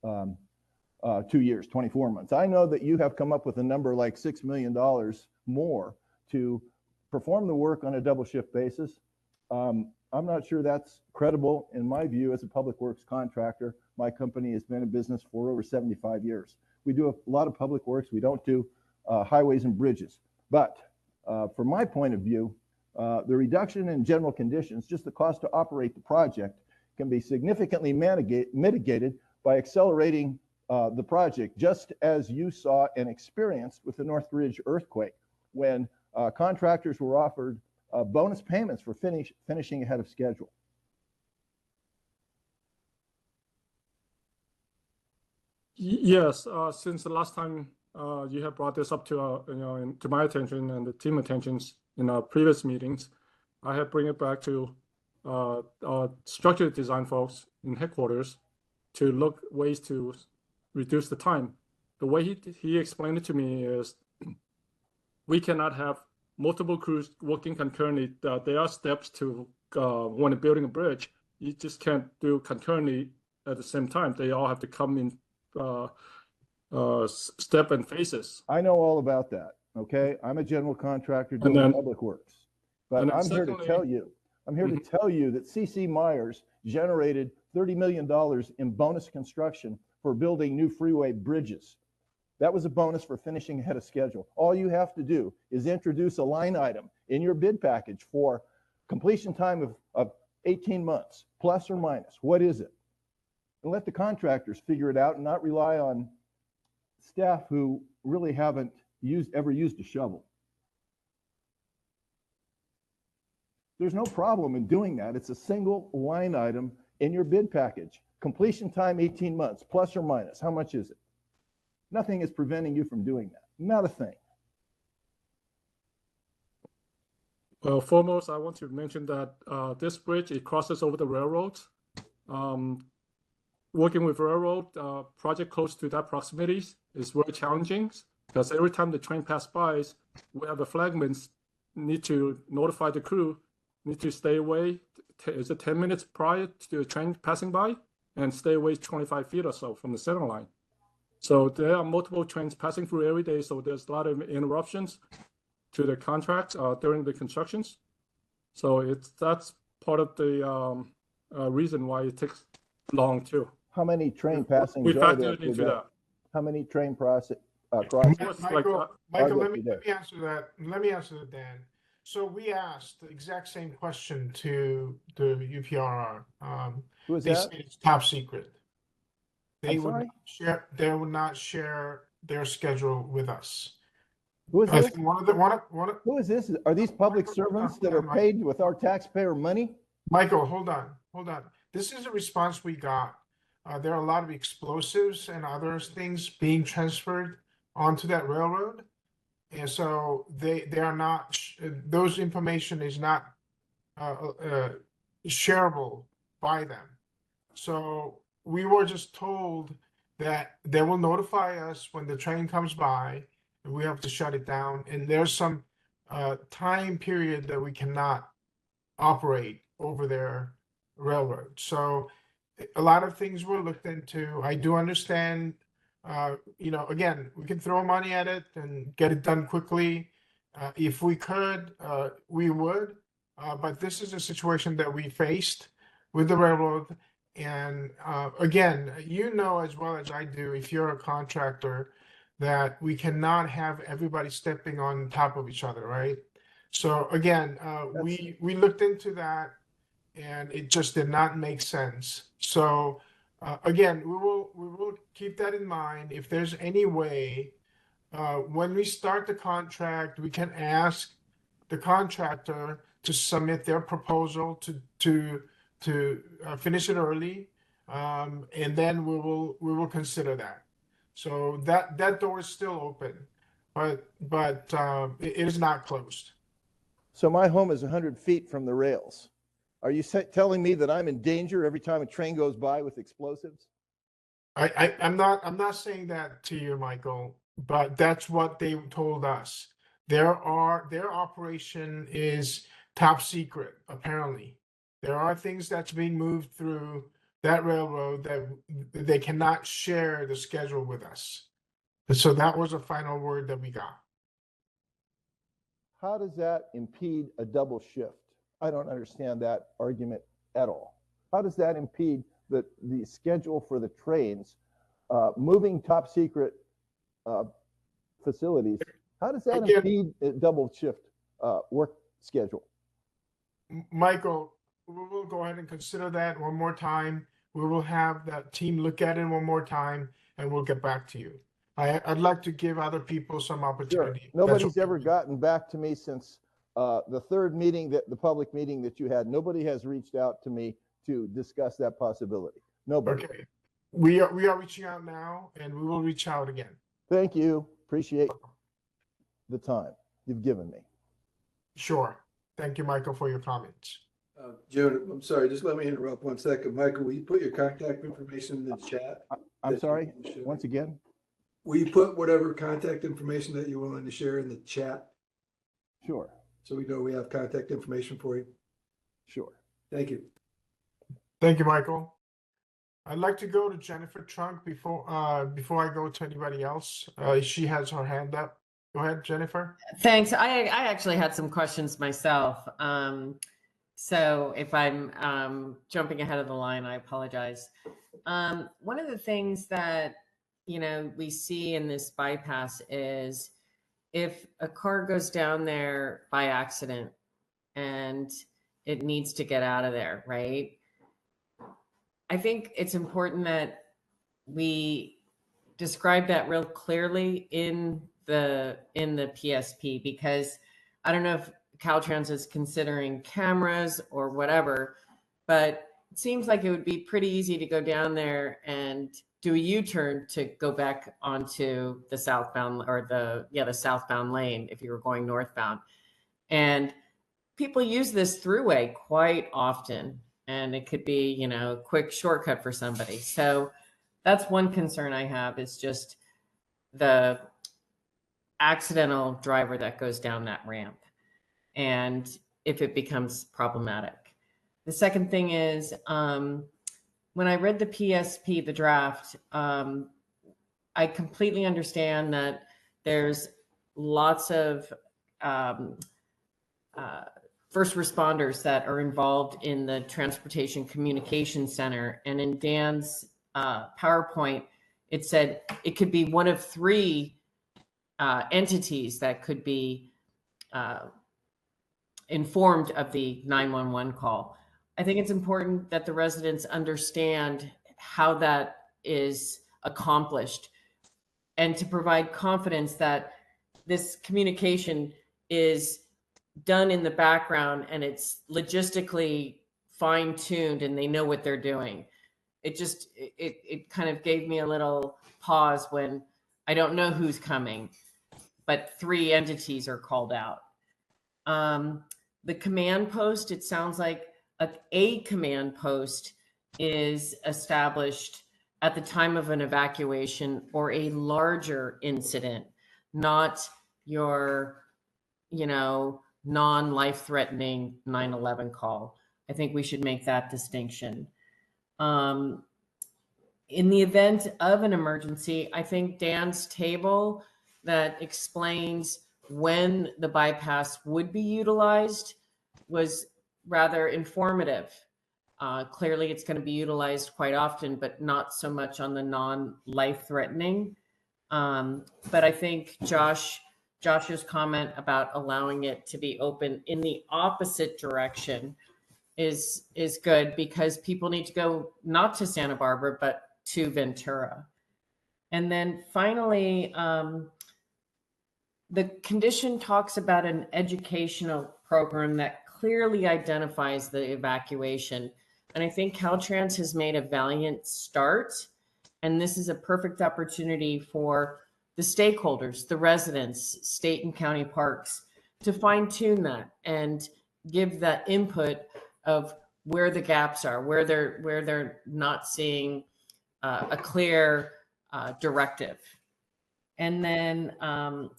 2 years, 24 months. I know that you have come up with a number like $6 million more to perform the work on a double shift basis. I'm not sure that's credible in my view as a public works contractor. My company has been in business for over 75 years. We do a lot of public works. We don't do highways and bridges. But from my point of view, the reduction in general conditions, just the cost to operate the project, can be significantly mitigated by accelerating the project, just as you saw and experienced with the Northridge earthquake, when contractors were offered bonus payments for finishing ahead of schedule. Yes, since the last time you have brought this up to to my attention and the team attentions in our previous meetings, I have bring it back to our structural design folks in headquarters to look ways to reduce the time. The way he explained it to me is we cannot have multiple crews working concurrently. There are steps to when building a bridge. You just can't do concurrently at the same time. They all have to come in step and phases. I know all about that. Okay, I'm a general contractor doing public works, but I'm here to tell you. I'm here to tell you that C.C. Myers generated $30 million in bonus construction for building new freeway bridges. That was a bonus for finishing ahead of schedule. All you have to do is introduce a line item in your bid package for completion time of 18 months, plus or minus. What is it? And let the contractors figure it out and not rely on staff who really haven't ever used a shovel. There's no problem in doing that. It's a single line item in your bid package. Completion time 18 months, plus or minus. How much is it? Nothing is preventing you from doing that. Not a thing. Well, foremost, I want to mention that this bridge, it crosses over the railroad. Working with railroad, project close to that proximity is very challenging because every time the train passes by, we have the flagmen need to notify the crew, need to stay away. Is it 10 minutes prior to the train passing by and stay away 25 feet or so from the center line. So there are multiple trains passing through every day. So there's a lot of interruptions to the contracts during the constructions. So that's part of the reason why it takes long too. How many train passings we are there factored into that? How many train crossings? Michael, let me answer that. Let me answer that, Dan. So we asked the exact same question to the UPRR. Who is they that? said it's top secret. They I'm would sorry? not share. They would not share their schedule with us. Who is I this? think Who is this? Are these public servants that are paid with our taxpayer money? Michael, hold on. This is a response we got. There are a lot of explosives and other things being transferred onto that railroad. And so they are not, those information is not shareable by them. So we were just told that they will notify us when the train comes by and we have to shut it down. And there's some time period that we cannot operate over their railroad. So a lot of things were looked into. I do understand, again, we can throw money at it and get it done quickly. If we could, we would. But this is a situation that we faced with the railroad. And again, you know as well as I do, if you're a contractor, that we cannot have everybody stepping on top of each other, right? So again, we looked into that, and it just did not make sense. So again, we will keep that in mind. If there's any way, when we start the contract, we can ask the contractor to submit their proposal to finish it early, and then we will consider that. So that door is still open, but it is not closed. So my home is 100 feet from the rails. Are you telling me that I'm in danger every time a train goes by with explosives? I'm not saying that to you, Michael, but that's what they told us. Their operation is top secret, apparently. There are things that's being moved through that railroad that they cannot share the schedule with us. And so that was a final word that we got. How does that impede a double shift? I don't understand that argument at all. How does that impede the schedule for the trains moving top secret facilities? How does that impede a double shift work schedule? Michael, we will go ahead and consider that one more time. We will have that team look at it one more time. and we'll get back to you. I'd like to give other people some Sure. opportunity. Nobody's ever gotten back to me since the third meeting, the public meeting that you had. Nobody has reached out to me to discuss that possibility. Nobody. Okay. We are reaching out now, and we will reach out again. Thank you. Appreciate the time you've given me. Sure. Thank you, Michael, for your comments. June, I'm sorry, just let me interrupt 1 second. Michael, will you put your contact information in the chat? I'm sorry, once again? Will you put whatever contact information that you're willing to share in the chat? Sure, So we know we have contact information for you. sure. Thank you. Thank you, Michael. I'd like to go to Jennifer Trunk before I go to anybody else. She has her hand up. Go ahead, Jennifer. Thanks. I actually had some questions myself. So if I'm jumping ahead of the line, I apologize. One of the things that, we see in this bypass is if a car goes down there by accident and it needs to get out of there, right? I think it's important that we describe that real clearly in the PSP, because I don't know if Caltrans is considering cameras or whatever, but it seems like it would be pretty easy to go down there and do a U-turn to go back onto the southbound or the southbound lane if you were going northbound. And people use this throughway quite often, and it could be, a quick shortcut for somebody. So that's one concern I have, is just the accidental driver that goes down that ramp, and if it becomes problematic. The second thing is, when I read the PSP, the draft, I completely understand that there's lots of first responders that are involved in the Transportation Communication Center. And in Dan's PowerPoint, it said it could be one of 3 entities that could be informed of the 911 call. I think it's important that the residents understand how that is accomplished, and to provide confidence that this communication is done in the background and it's logistically fine-tuned and they know what they're doing. It kind of gave me a little pause when I don't know who's coming, but 3 entities are called out. The command post, it sounds like a command post is established at the time of an evacuation or a larger incident, not your, non-life-threatening 911 call. I think we should make that distinction. In the event of an emergency, I think Dan's table that explains when the bypass would be utilized was rather informative. Clearly, it's going to be utilized quite often, but not so much on the non-life-threatening. But I think Josh's comment about allowing it to be open in the opposite direction is good, because people need to go not to Santa Barbara, but to Ventura. And then finally, the condition talks about an educational program that clearly identifies the evacuation. And I think Caltrans has made a valiant start. And this is a perfect opportunity for the stakeholders, the residents, state and county parks, to fine tune that and give that input of where the gaps are, where they're not seeing a clear directive. And then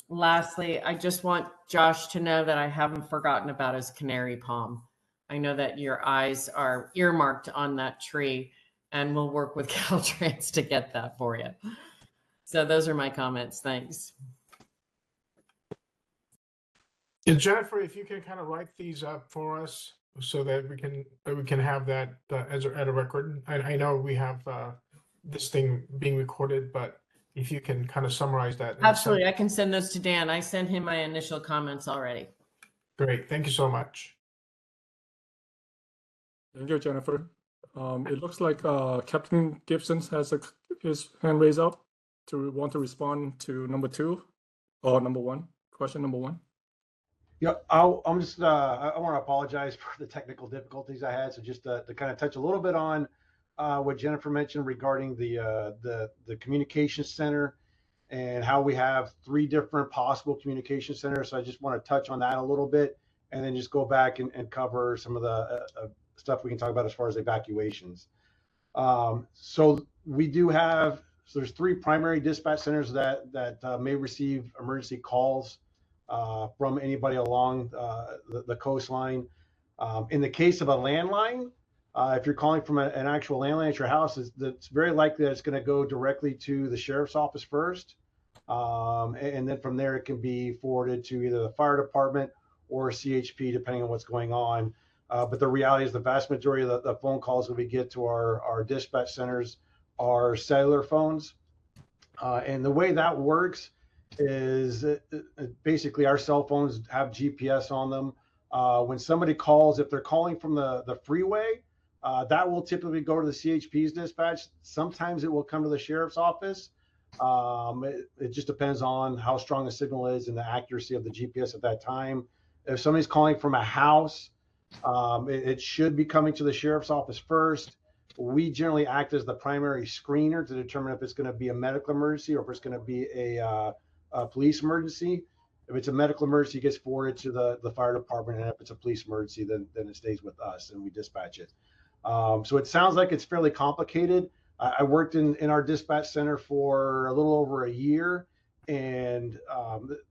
lastly, I just want Josh to know that I haven't forgotten about his canary palm. I know that your eyes are earmarked on that tree, and we'll work with Caltrans to get that for you. So those are my comments. Thanks. Yeah, Jennifer, if you can kind of write these up for us so that we can have that as a record. I know we have this thing being recorded, but if you can kind of summarize that. Absolutely. I can send those to Dan. I sent him my initial comments already. Great. Thank you so much. Thank you, Jennifer. It looks like Captain Gibson has his hand raised up. to want to respond to number 2 or number 1? Question number 1. Yeah, I want to apologize for the technical difficulties I had. So just to kind of touch a little bit on what Jennifer mentioned regarding the communication center and how we have 3 different possible communication centers. So I just want to touch on that a little bit, and then just go back and cover some of the stuff we can talk about as far as evacuations. So we do have, so there's 3 primary dispatch centers that may receive emergency calls from anybody along the coastline. In the case of a landline, if you're calling from an actual landline at your house, it's very likely that it's going to go directly to the sheriff's office first. And then from there, it can be forwarded to either the fire department or CHP, depending on what's going on. But the reality is the vast majority of the phone calls that we get to our dispatch centers are cellular phones. And the way that works is basically our cell phones have GPS on them. When somebody calls, if they're calling from the freeway, that will typically go to the CHP's dispatch. Sometimes it will come to the sheriff's office. It just depends on how strong the signal is and the accuracy of the GPS at that time. If somebody's calling from a house, it should be coming to the sheriff's office first. We generally act as the primary screener to determine if it's going to be a medical emergency or if it's going to be a police emergency. If it's a medical emergency, it gets forwarded to the fire department, and if it's a police emergency, then it stays with us and we dispatch it. So it sounds like it's fairly complicated. I worked in our dispatch center for a little over a year, and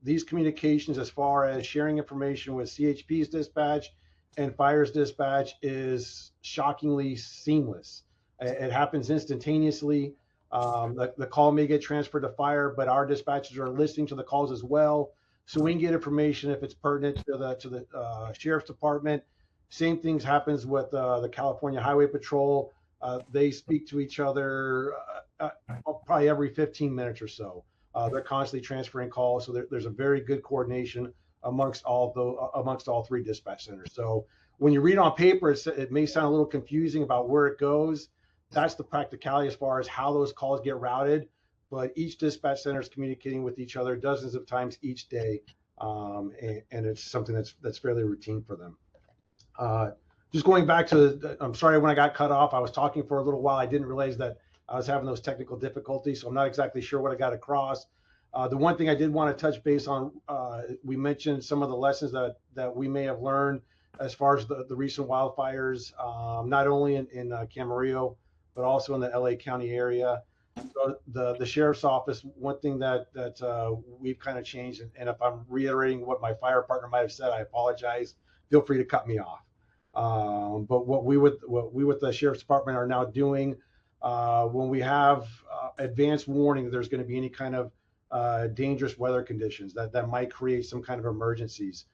these communications, as far as sharing information with CHP's dispatch and fire's dispatch, is shockingly seamless. It happens instantaneously. The call may get transferred to fire, but our dispatchers are listening to the calls as well, so we can get information if it's pertinent to the sheriff's department. Same things happens with the California Highway Patrol. They speak to each other probably every 15 minutes or so. They're constantly transferring calls, so there's a very good coordination amongst all 3 dispatch centers. So when you read on paper, it may sound a little confusing about where it goes. That's the practicality as far as how those calls get routed. But each dispatch center is communicating with each other dozens of times each day, and it's something that's fairly routine for them. Just going back to, I'm sorry when I got cut off. I was talking for a little while. I didn't realize that I was having those technical difficulties, so I'm not exactly sure what I got across. The one thing I did want to touch base on, we mentioned some of the lessons that we may have learned as far as the recent wildfires, not only in Camarillo, but also in the LA County area. So the sheriff's office, one thing that we've kind of changed, and if I'm reiterating what my fire partner might have said, I apologize. Feel free to cut me off. But what we with the sheriff's department are now doing, when we have advanced warning that there's going to be any kind of dangerous weather conditions that might create some kind of emergencies,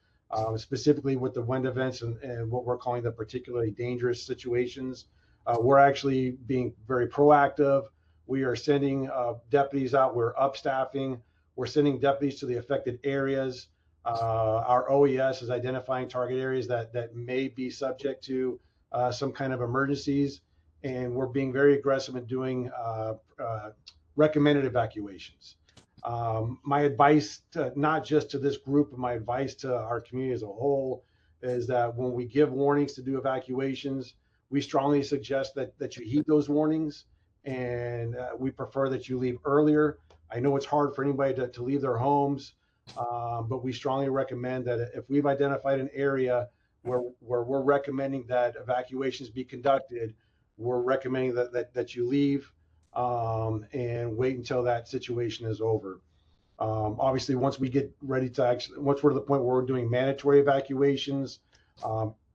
specifically with the wind events and what we're calling the particularly dangerous situations, we're actually being very proactive. We are sending deputies out. We're upstaffing. We're sending deputies to the affected areas. Our OES is identifying target areas that may be subject to some kind of emergencies, and we're being very aggressive in doing recommended evacuations. My advice, not just to this group, but my advice to our community as a whole, is that when we give warnings to do evacuations, we strongly suggest that you heed those warnings, and we prefer that you leave earlier. I know it's hard for anybody to leave their homes, but we strongly recommend that if we've identified an area where we're recommending that evacuations be conducted, we're recommending that you leave and wait until that situation is over. Obviously, once we get ready to once we're to the point where we're doing mandatory evacuations,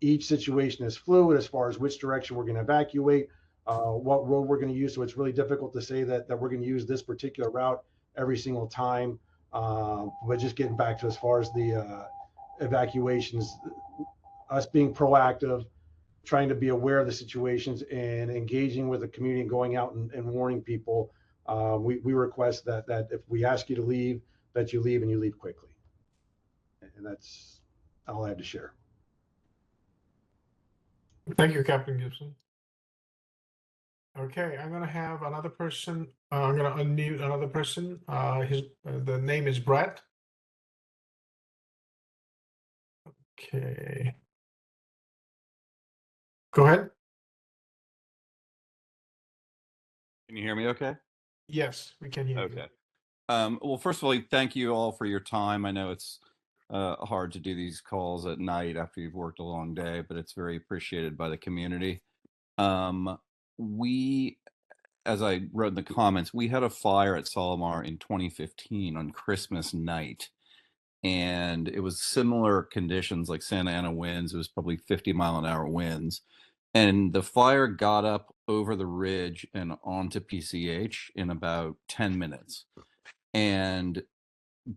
each situation is fluid as far as which direction we're going to evacuate, what road we're going to use. So it's really difficult to say that we're going to use this particular route every single time. But just getting back to as far as the evacuations, us being proactive, trying to be aware of the situations and engaging with the community and going out and warning people. We request that if we ask you to leave, that you leave and you leave quickly. And that's all I have to share. Thank you, Captain Gibson. Okay, I'm gonna have another person, I'm gonna unmute another person. The name is Brett. Okay. Go ahead. Can you hear me okay? Yes, we can hear you. Okay. Well, first of all, thank you all for your time. I know it's hard to do these calls at night after you've worked a long day, but it's very appreciated by the community. We, as I wrote in the comments, we had a fire at Solomar in 2015 on Christmas night. And it was similar conditions like Santa Ana winds. It was probably 50-mile-an-hour winds. And the fire got up over the ridge and onto PCH in about 10 minutes. And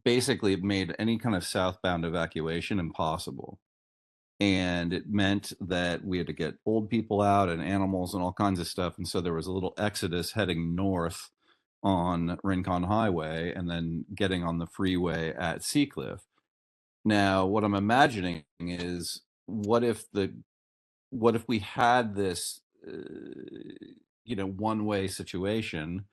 basically it made any kind of southbound evacuation impossible. And it meant that we had to get old people out and animals and all kinds of stuff. And so there was a little exodus heading north on Rincon Highway and then getting on the freeway at Seacliff. Now, what I'm imagining is what if we had this one-way situation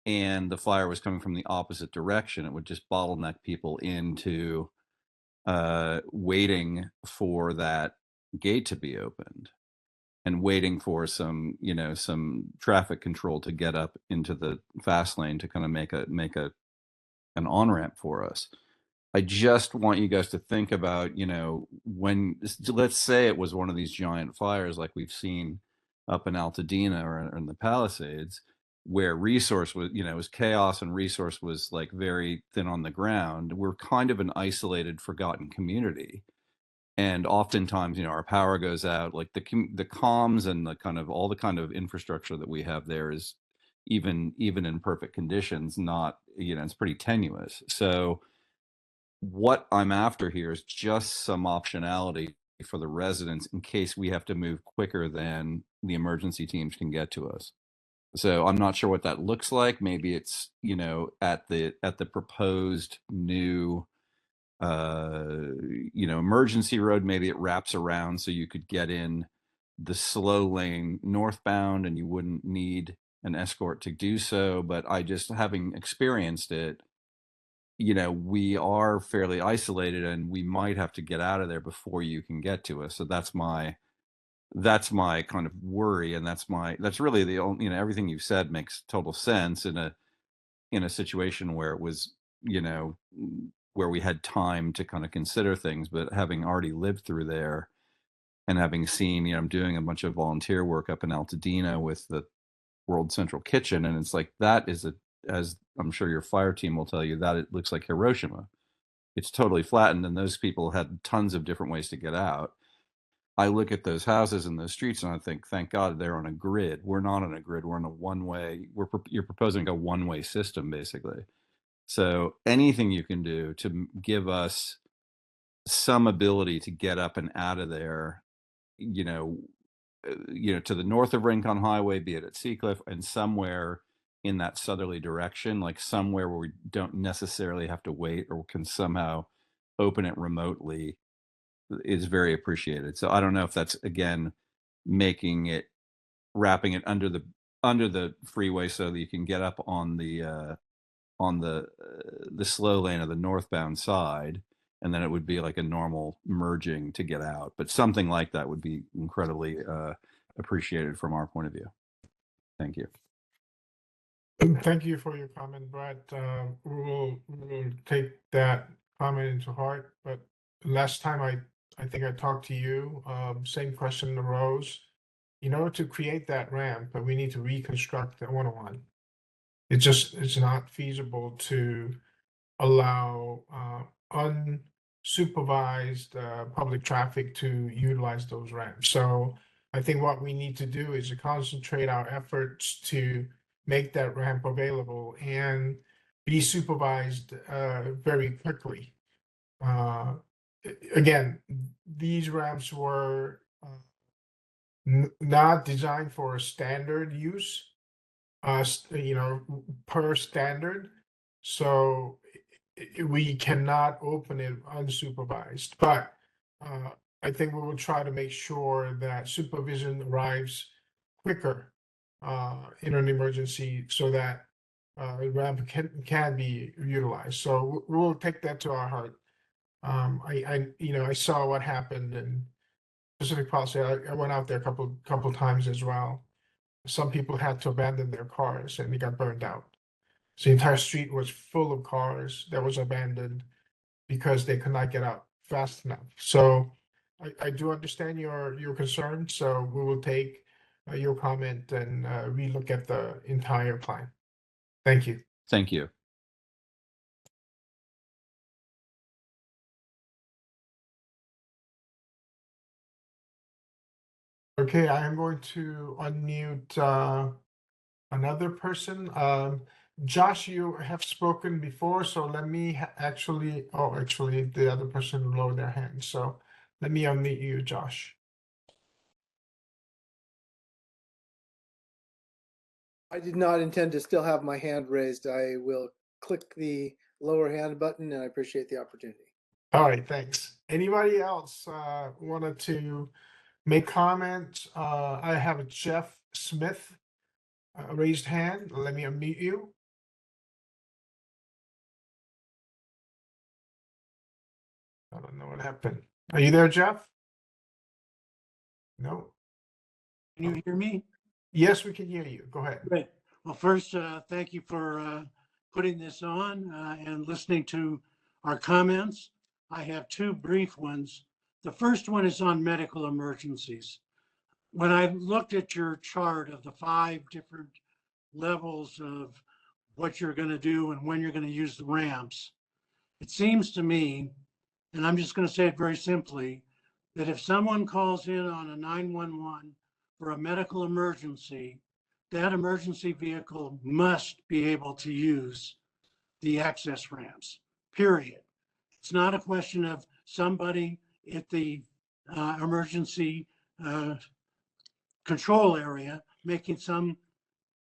and the fire was coming from the opposite direction? It would just bottleneck people into waiting for that gate to be opened and waiting for some traffic control to get up into the fast lane to kind of make an on-ramp for us. I just want you guys to think about, when, let's say it was one of these giant fires like we've seen up in Altadena or in the Palisades, where resource was, it was chaos and resource was like very thin on the ground. We're kind of an isolated, forgotten community. And oftentimes, our power goes out, like the comms and the kind of all the kind of infrastructure that we have there is even in perfect conditions, not, it's pretty tenuous. So what I'm after here is just some optionality for the residents in case we have to move quicker than the emergency teams can get to us. So I'm not sure what that looks like. Maybe it's, at the proposed new emergency road, maybe it wraps around so you could get in the slow lane northbound and you wouldn't need an escort to do so. But I just, having experienced it, we are fairly isolated and we might have to get out of there before you can get to us. So that's my kind of worry. And that's really the only, everything you've said makes total sense in a situation where it was, where we had time to kind of consider things. But having already lived through there and having seen, I'm doing a bunch of volunteer work up in Altadena with the World Central Kitchen. And it's like, that is as I'm sure your fire team will tell you, that it looks like Hiroshima. It's totally flattened, and those people had tons of different ways to get out. I look at those houses and those streets and I think, thank God they're on a grid. We're not on a grid. We're on a one-way. You're proposing a one-way system, basically. So anything you can do to give us some ability to get up and out of there, to the north of Rincon Highway, be it at Seacliff, and somewhere in that southerly direction, like somewhere where we don't necessarily have to wait or can somehow open it remotely, is very appreciated. So I don't know if that's, again, wrapping it under the freeway so that you can get up on the slow lane of the northbound side, and then it would be like a normal merging to get out. But something like that would be incredibly appreciated from our point of view. Thank you. Thank you for your comment, Brad. We will take that comment into heart. But last time I think I talked to you, same question arose. In order to create that ramp, but we need to reconstruct the 101. It's not feasible to allow unsupervised public traffic to utilize those ramps. So I think what we need to do is to concentrate our efforts to make that ramp available and be supervised very quickly. Again, these ramps were not designed for standard use, per standard. So we cannot open it unsupervised. But I think we will try to make sure that supervision arrives quicker in an emergency so that a ramp can be utilized. So we'll take that to our heart. I saw what happened in Pacific Palisades. I went out there a couple times as well. Some people had to abandon their cars and they got burned out. So the entire street was full of cars that was abandoned because they could not get out fast enough. So I do understand your concern. So we will take your comment and relook at the entire plan. Thank you. Thank you. Okay, I am going to unmute another person. Josh, you have spoken before, so let me actually the other person lowered their hand. So let me unmute you, Josh. I did not intend to still have my hand raised. I will click the lower hand button, and I appreciate the opportunity. All right, thanks. Anybody else wanted to make comments? I have a Jeff Smith raised hand. Let me unmute you. I don't know what happened. Are you there, Jeff? No. Can you hear me? Yes, we can hear you. Go ahead. Great. Well, first, thank you for putting this on and listening to our comments. I have two brief ones. The first one is on medical emergencies. When I looked at your chart of the 5 different levels of what you're going to do and when you're going to use the ramps, it seems to me, and I'm just going to say it very simply, that if someone calls in on a 911 for a medical emergency, that emergency vehicle must be able to use the access ramps, period. It's not a question of somebody at the emergency control area making some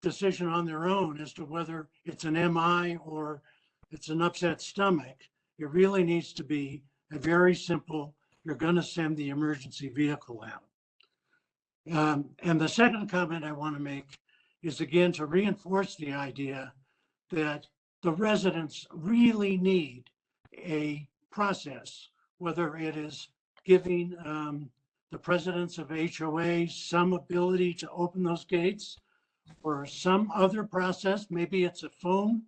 decision on their own as to whether it's an MI or it's an upset stomach. It really needs to be a very simple, you're going to send the emergency vehicle out. And the second comment I want to make is again to reinforce the idea that the residents really need a process, whether it is giving the presidents of HOA some ability to open those gates or some other process, maybe it's a phone,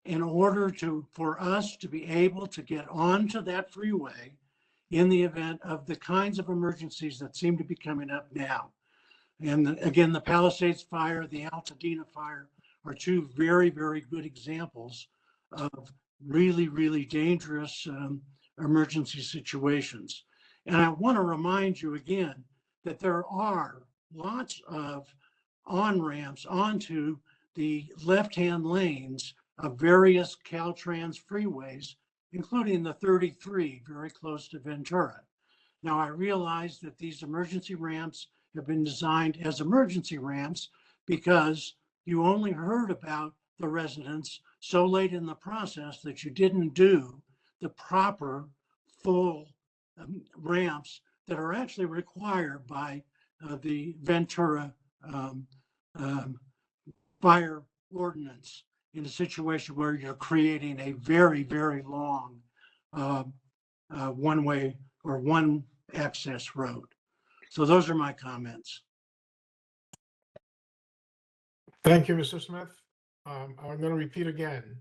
in order for us to be able to get onto that freeway in the event of the kinds of emergencies that seem to be coming up now. And again, the Palisades fire, the Altadena fire are two very, very good examples of really, really dangerous emergency situations. And I want to remind you again that there are lots of on-ramps onto the left-hand lanes of various Caltrans freeways, including the 33 very close to Ventura. Now, I realize that these emergency ramps have been designed as emergency ramps because you only heard about the residents so late in the process that you didn't do the proper full ramps that are actually required by the Ventura fire ordinance in a situation where you're creating a very, very long one-way or one access road. So those are my comments. Thank you, Mr. Smith. I'm going to repeat again.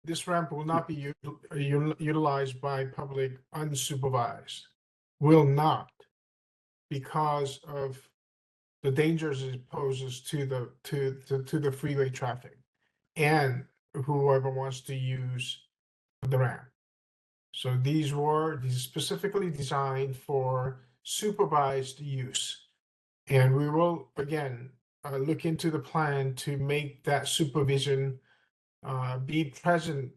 This ramp will not be utilized by public unsupervised. Will not, because of the dangers it poses to the freeway traffic and whoever wants to use the ramp. So these were specifically designed for supervised use. And we will, again, look into the plan to make that supervision be present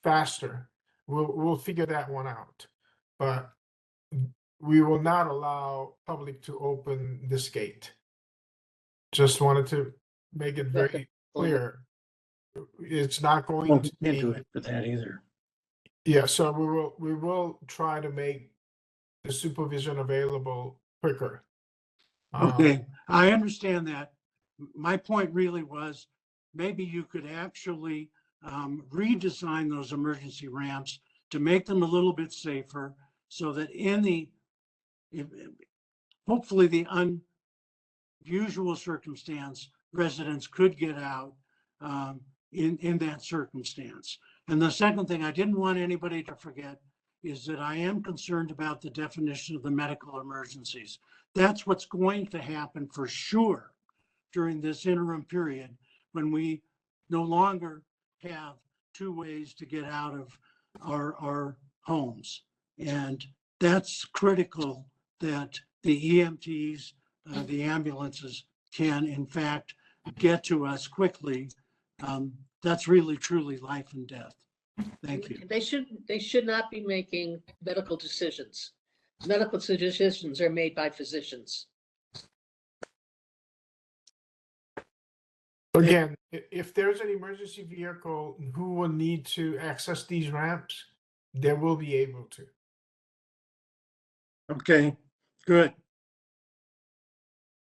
faster. We'll figure that one out. But we will not allow public to open this gate. Just wanted to make it very clear. It's not going to be Into it for that either. Yeah, so we will try to make the supervision available quicker. Okay, I understand that. My point really was maybe you could actually redesign those emergency ramps to make them a little bit safer so that in the, if- hopefully the unusual circumstance, residents could get out in that circumstance. And the second thing I didn't want anybody to forget is that I am concerned about the definition of the medical emergencies. That's what's going to happen for sure during this interim period when we no longer have two ways to get out of our homes. And that's critical that the EMTs, the ambulances can in fact get to us quickly. That's really truly life and death. Thank you. They should not be making medical decisions. Medical decisions are made by physicians. Again, if there's an emergency vehicle who will need to access these ramps, they will be able to. Okay, good.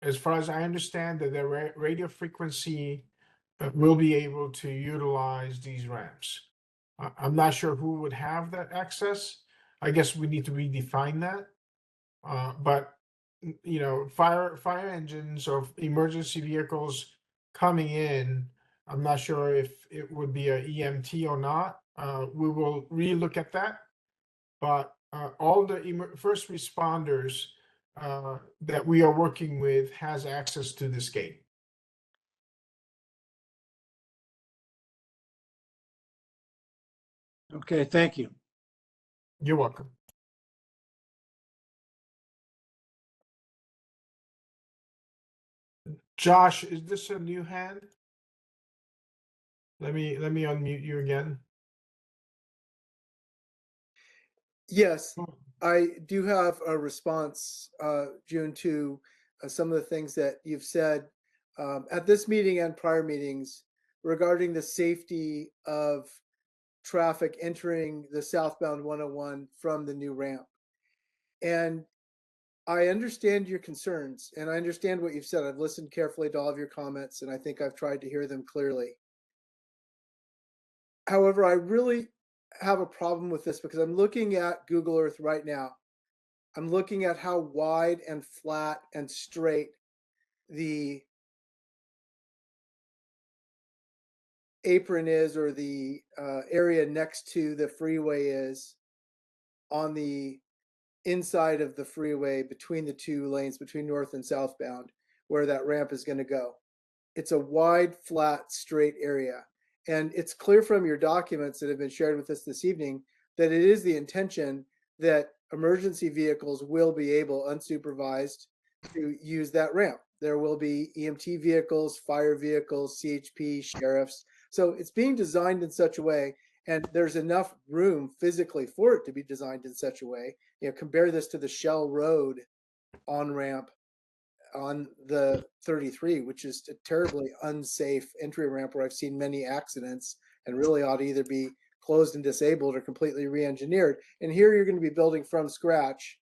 As far as I understand, that the radio frequency will be able to utilize these ramps. I'm not sure who would have that access. I guess we need to redefine that. But you know, fire engines or emergency vehicles coming in, I'm not sure if it would be a EMT or not. We will relook at that. But all the first responders that we are working with has access to this gate. Okay, thank you. You're welcome. Josh, is this a new hand? Let me unmute you again. Yes, I do have a response, June, to some of the things that you've said at this meeting and prior meetings regarding the safety of traffic entering the southbound 101 from the new ramp. And I understand your concerns and I understand what you've said. I've listened carefully to all of your comments and I think I've tried to hear them clearly. However, I really have a problem with this because I'm looking at Google Earth right now. I'm looking at how wide and flat and straight the apron is, or the area next to the freeway is on the inside of the freeway between the two lanes, between north and southbound, where that ramp is going to go. It's a wide, flat, straight area. And it's clear from your documents that have been shared with us this evening that it is the intention that emergency vehicles will be able, unsupervised, to use that ramp. There will be EMT vehicles, fire vehicles, CHP, sheriffs. So it's being designed in such a way, and there's enough room physically for it to be designed in such a way. You know, compare this to the Shell Road on-ramp on the 33, which is a terribly unsafe entry ramp where I've seen many accidents and really ought to either be closed and disabled or completely re-engineered. And here you're going to be building from scratch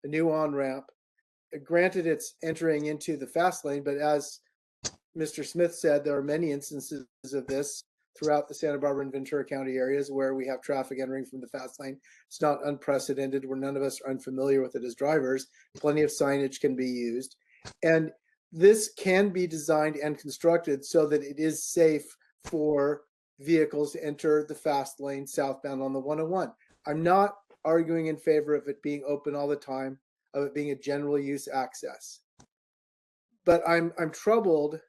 a new on-ramp. Granted, it's entering into the fast lane, but as Mr. Smith said, there are many instances of this throughout the Santa Barbara and Ventura County areas where we have traffic entering from the fast lane. It's not unprecedented, where none of us are unfamiliar with it as drivers. Plenty of signage can be used. And this can be designed and constructed so that it is safe for vehicles to enter the fast lane southbound on the 101. I'm not arguing in favor of it being open all the time, of it being a general use access. But I'm troubled,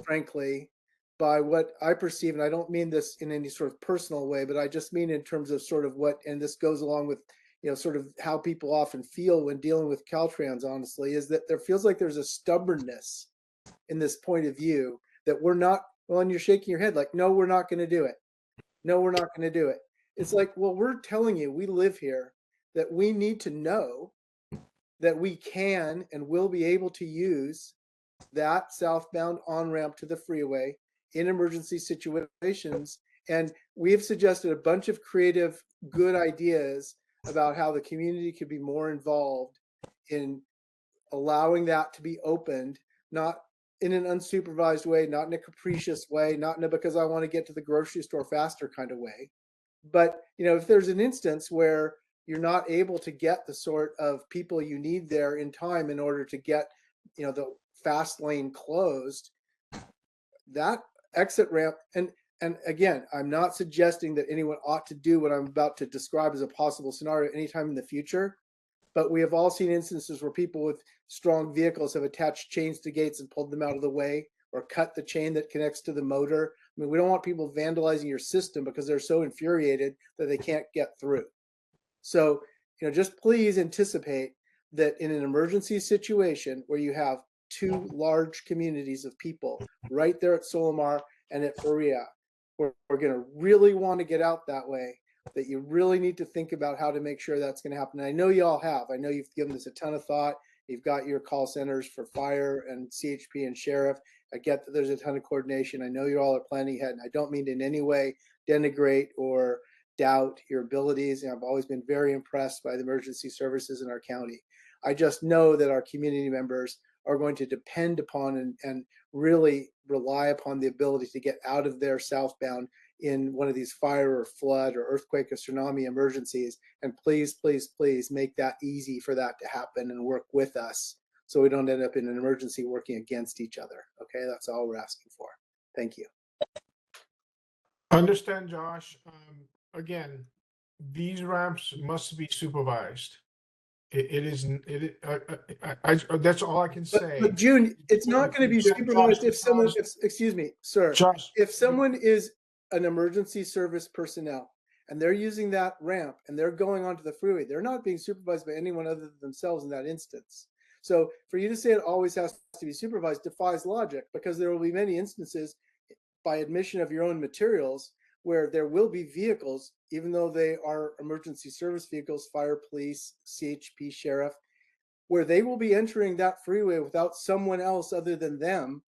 frankly, by what I perceive, and I don't mean this in any sort of personal way, but I just mean in terms of sort of what, and this goes along with, you know, sort of how people often feel when dealing with Caltrans, honestly, is that there feels like there's a stubbornness in this point of view that we're not, well, and you're shaking your head like, no, we're not going to do it. No, we're not going to do it. It's like, well, we're telling you, we live here, that we need to know that we can and will be able to use that southbound on-ramp to the freeway in emergency situations. And we've suggested a bunch of creative, good ideas about how the community could be more involved in allowing that to be opened, not in an unsupervised way, not in a capricious way, not in a because I want to get to the grocery store faster kind of way. But, if there's an instance where you're not able to get the sort of people you need there in time in order to get, the fast lane closed, that exit ramp, and again, I'm not suggesting that anyone ought to do what I'm about to describe as a possible scenario anytime in the future, but we have all seen instances where people with strong vehicles have attached chains to gates and pulled them out of the way, or cut the chain that connects to the motor. I mean, we don't want people vandalizing your system because they're so infuriated that they can't get through. So, just please anticipate that in an emergency situation where you have two large communities of people right there at Solomar and at Faria, we're going to really want to get out that way, that you really need to think about how to make sure that's going to happen. And I know you all have. I know you've given this a ton of thought. You've got your call centers for fire and CHP and sheriff. I get that there's a ton of coordination. I know you all are planning ahead, and I don't mean to in any way denigrate or doubt your abilities. And I've always been very impressed by the emergency services in our county. I just know that our community members are going to depend upon and really rely upon the ability to get out of there southbound in one of these fire or flood or earthquake or tsunami emergencies. And please, please, please make that easy for that to happen and work with us so we don't end up in an emergency working against each other. Okay, that's all we're asking for. Thank you. Understand, Josh. Again, these ramps must be supervised. That's all I can say. But June, it's not going to be supervised if someone, excuse me, sir, Josh, if someone is an emergency service personnel and they're using that ramp and they're going onto the freeway, they're not being supervised by anyone other than themselves in that instance. So for you to say it always has to be supervised defies logic, because there will be many instances by admission of your own materials where there will be vehicles, even though they are emergency service vehicles, fire, police, CHP, sheriff, where they will be entering that freeway without someone else other than them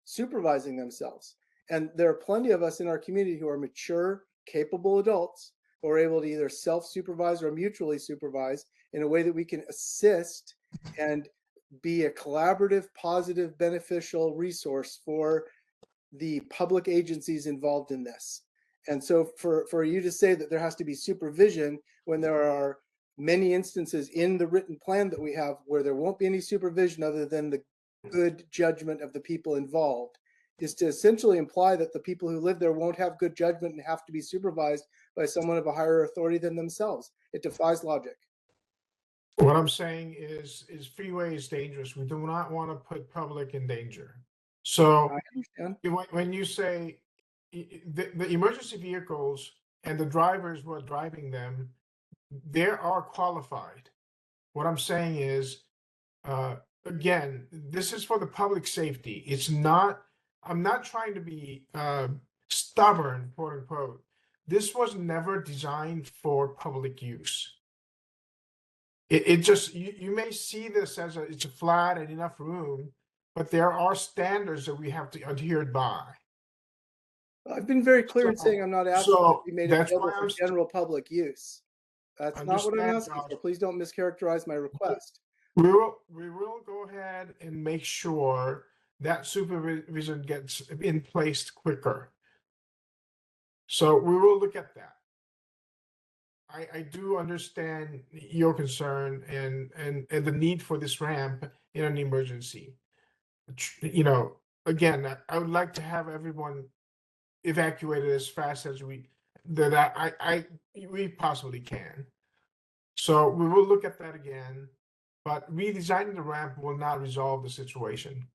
supervising themselves. And there are plenty of us in our community who are mature, capable adults who are able to either self-supervise or mutually supervise in a way that we can assist and be a collaborative, positive, beneficial resource for the public agencies involved in this. And so for you to say that there has to be supervision when there are many instances in the written plan that we have where there won't be any supervision other than the good judgment of the people involved, is to essentially imply that the people who live there won't have good judgment and have to be supervised by someone of a higher authority than themselves. It defies logic. what I'm saying is freeway is dangerous. We do not want to put public in danger. So I understand. when you say the emergency vehicles and the drivers who are driving them, they are qualified. What I'm saying is, again, this is for the public safety. It's not, I'm not trying to be stubborn, quote unquote. This was never designed for public use. It just, you may see this as it's a flat and enough room, but there are standards that we have to adhere by. I've been very clear in saying I'm not asking to be made available for general public use. That's not what I'm asking for. Please don't mischaracterize my request. We will go ahead and make sure that supervision gets in place quicker. So we will look at that. I do understand your concern and the need for this ramp in an emergency. Again, I would like to have everyone evacuated as fast as we possibly can. So we will look at that again, but redesigning the ramp will not resolve the situation.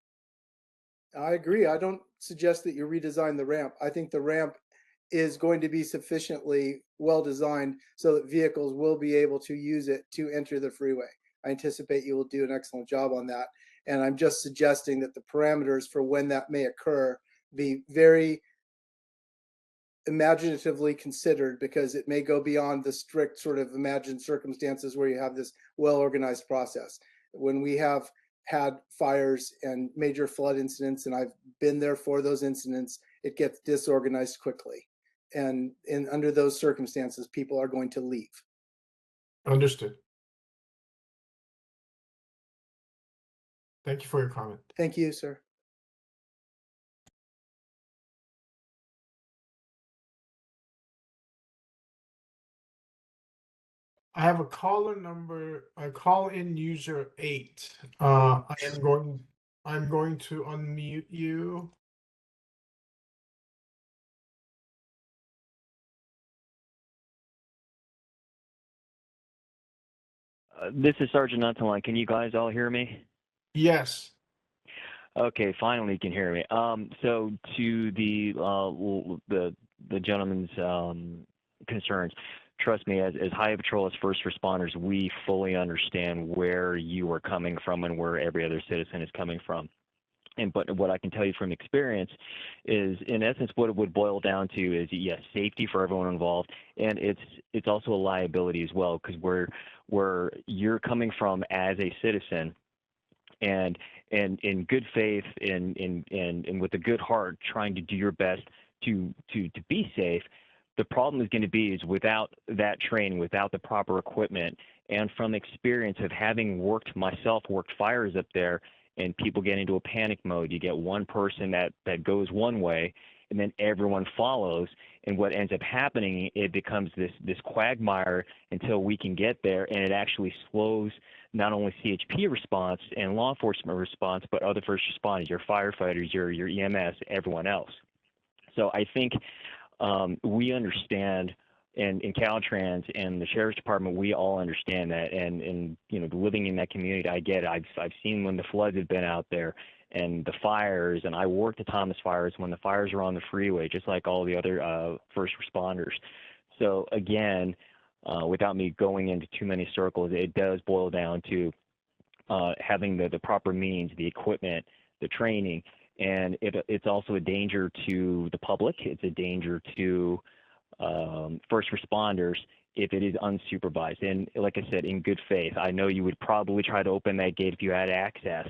I agree. I don't suggest that you redesign the ramp. I think the ramp is going to be sufficiently well designed so that vehicles will be able to use it to enter the freeway. I anticipate you will do an excellent job on that. And I'm just suggesting that the parameters for when that may occur be very imaginatively considered, because it may go beyond the strict sort of imagined circumstances where you have this well-organized process. When we have had fires and major flood incidents, and I've been there for those incidents, it gets disorganized quickly. And under those circumstances, people are going to leave. Understood. Thank you for your comment. Thank you, sir. I have a call-in user 8. I'm going to unmute you. This is Sergeant Untaline. Can you guys all hear me? Yes. Okay, finally you can hear me. So to the gentleman's concerns, trust me, as Highway Patrol, as first responders, we fully understand where you are coming from and where every other citizen is coming from. But what I can tell you from experience is, in essence, what it would boil down to is, yes, safety for everyone involved, and it's also a liability as well, because where you're coming from as a citizen, and in good faith and with a good heart, trying to do your best to be safe. The problem is going to be is without that training, without the proper equipment, and from experience of having worked fires up there, and people get into a panic mode. You get one person that goes one way, and then everyone follows. And what ends up happening, it becomes this quagmire until we can get there, and it actually slows not only CHP response and law enforcement response, but other first responders, your firefighters, your EMS, everyone else. So I think we understand, and in Caltrans and the Sheriff's Department, we all understand that. And living in that community, I get it. I've seen when the floods have been out there and the fires, and I worked at Thomas Fires when the fires are on the freeway, just like all the other first responders. So again, without me going into too many circles, it does boil down to having the proper means, the equipment, the training, and it's also a danger to the public. It's a danger to first responders if it is unsupervised. And like I said, in good faith, I know you would probably try to open that gate if you had access,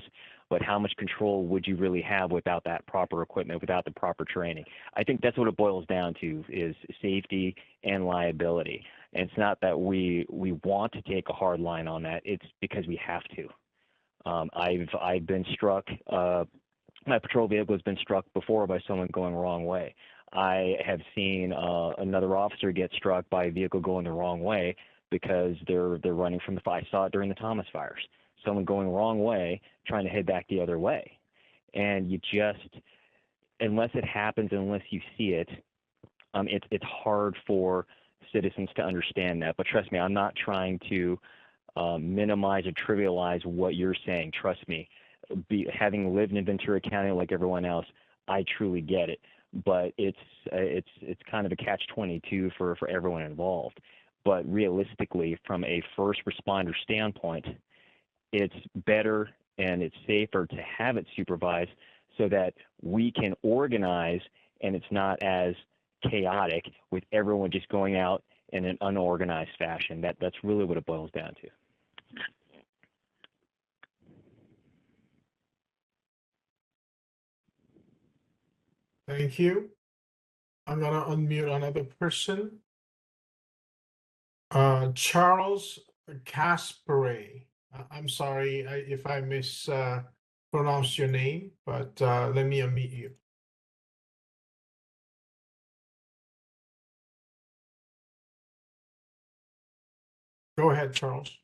but how much control would you really have without that proper equipment, without the proper training? I think that's what it boils down to, is safety and liability. And it's not that we want to take a hard line on that. It's because we have to. I've been struck. My patrol vehicle has been struck before by someone going the wrong way. I have seen another officer get struck by a vehicle going the wrong way because they're running from the fire. I saw it during the Thomas fires. Someone going the wrong way, trying to head back the other way. And you just, unless it happens, unless you see it, it's hard for citizens to understand that. But trust me, I'm not trying to minimize or trivialize what you're saying. Trust me, having lived in Ventura County like everyone else, I truly get it. But it's kind of a catch-22 for everyone involved. But realistically, from a first responder standpoint, it's better and it's safer to have it supervised so that we can organize and it's not as chaotic with everyone just going out in an unorganized fashion. That's really what it boils down to. Thank you. I'm gonna unmute another person. Charles Caspere. I'm sorry if I mispronounced your name, but let me unmute you. Go ahead, Charles.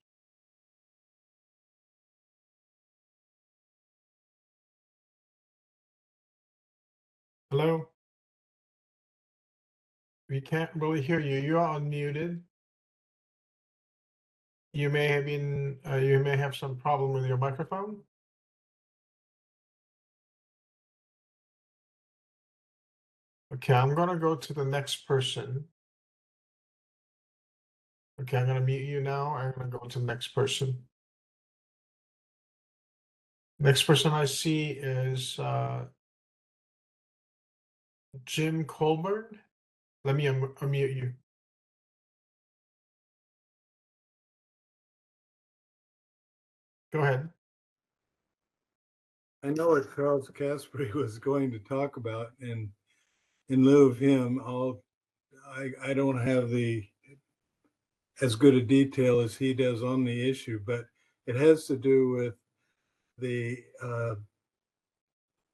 Hello? We can't really hear you. You are unmuted. You may have some problem with your microphone. Okay, I'm gonna go to the next person. Okay, I'm gonna mute you now. I'm gonna go to the next person. Next person I see is Jim Colburn. Let me unmute you. Go ahead. I know what Charles Caspary was going to talk about, and in lieu of him, I don't have as good a detail as he does on the issue, but it has to do with the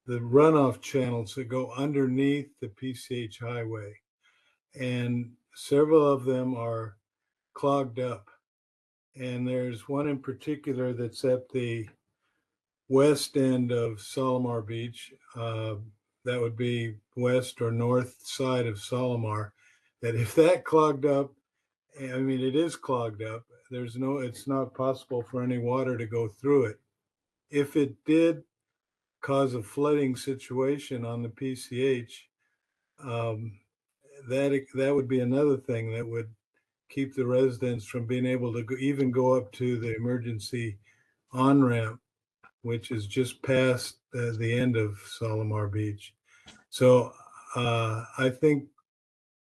runoff channels that go underneath the PCH highway, and several of them are clogged up. And there's one in particular that's at the west end of Solomar Beach. That would be west or north side of Solomar. That if that clogged up, I mean, it is clogged up. It's not possible for any water to go through it. If it did cause a flooding situation on the PCH, that would be another thing that would keep the residents from being able to even go up to the emergency on-ramp, which is just past the end of Solomar Beach. So I think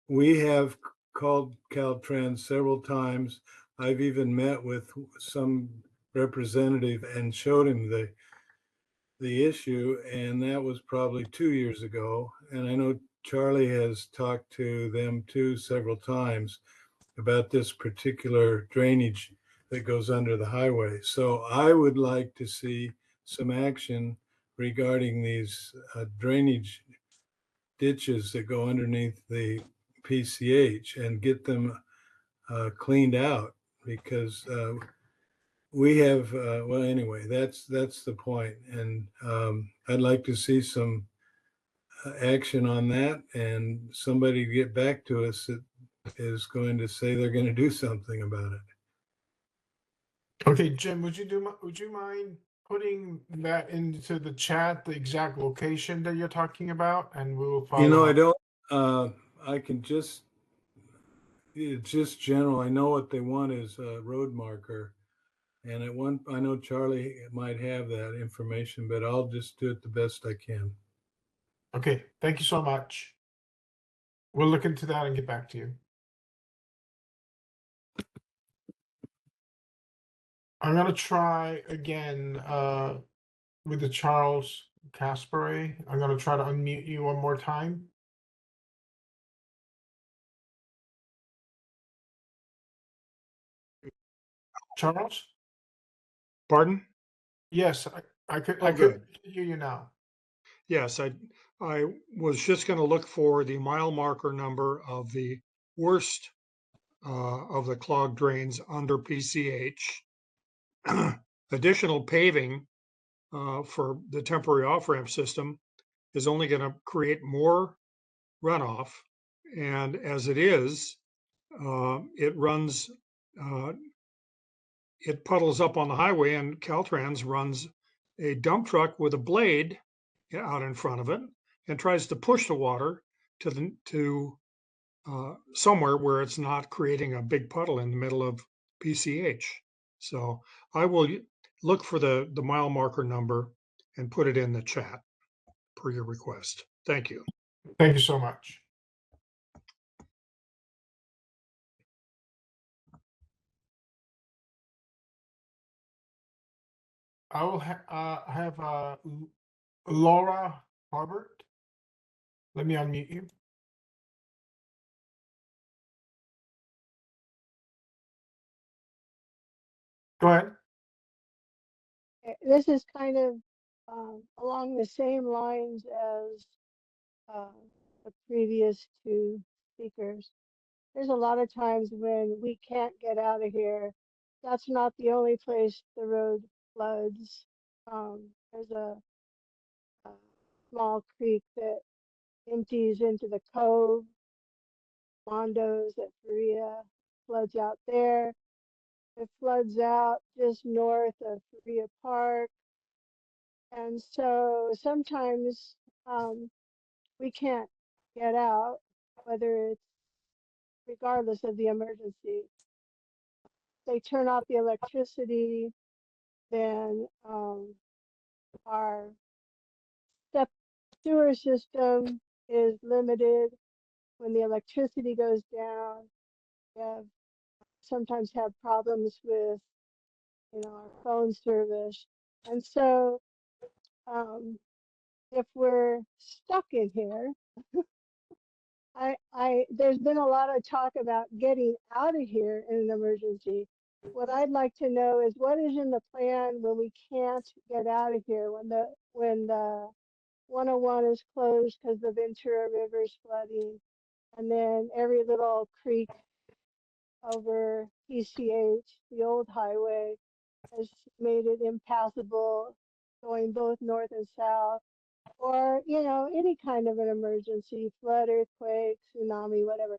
we have called Caltrans several times. I've even met with some representative and showed him the issue, and that was probably 2 years ago. And I know Charlie has talked to them too several times about this particular drainage that goes under the highway. So I would like to see some action regarding these drainage ditches that go underneath the PCH and get them cleaned out, because we have, well, anyway, that's the point. And I'd like to see some action on that, and somebody get back to us that is going to say they're going to do something about it. Okay, Jim, would you mind putting that into the chat, the exact location that you're talking about, and we'll follow I up. don't, I can just, it's just general. I know what they want is a road marker. And I know Charlie might have that information, but I'll just do it the best I can. Okay, thank you so much. We'll look into that and get back to you. I'm gonna try again with the Charles Caspary. I'm gonna try to unmute you one more time. Charles? Pardon? Yes, I could Good. hear you now. Yes, I was just going to look for the mile marker number of the worst of the clogged drains under PCH. Additional paving for the temporary off-ramp system is only going to create more runoff. And as it is, it runs, it puddles up on the highway, and Caltrans runs a dump truck with a blade out in front of it and tries to push the water to somewhere where it's not creating a big puddle in the middle of PCH. So I will look for the mile marker number and put it in the chat per your request. Thank you. Thank you so much. I will have Laura Harbert. Let me unmute you. Go ahead. This is kind of along the same lines as the previous two speakers. There's a lot of times when we can't get out of here. That's not the only place the road floods. There's a small creek that empties into the cove. Mondo's at Faria floods out there. It floods out just north of Faria Park. And so sometimes we can't get out, whether it's regardless of the emergency. They turn off the electricity, then our sewer system is limited. When the electricity goes down, we sometimes have problems with, our phone service. And so if we're stuck in here, there's been a lot of talk about getting out of here in an emergency. what I'd like to know is what is in the plan when we can't get out of here, when the 101 is closed because the Ventura River is flooding, and then every little creek over PCH, the old highway, has made it impassable going both north and south, or, you know, any kind of an emergency, flood, earthquake, tsunami, whatever.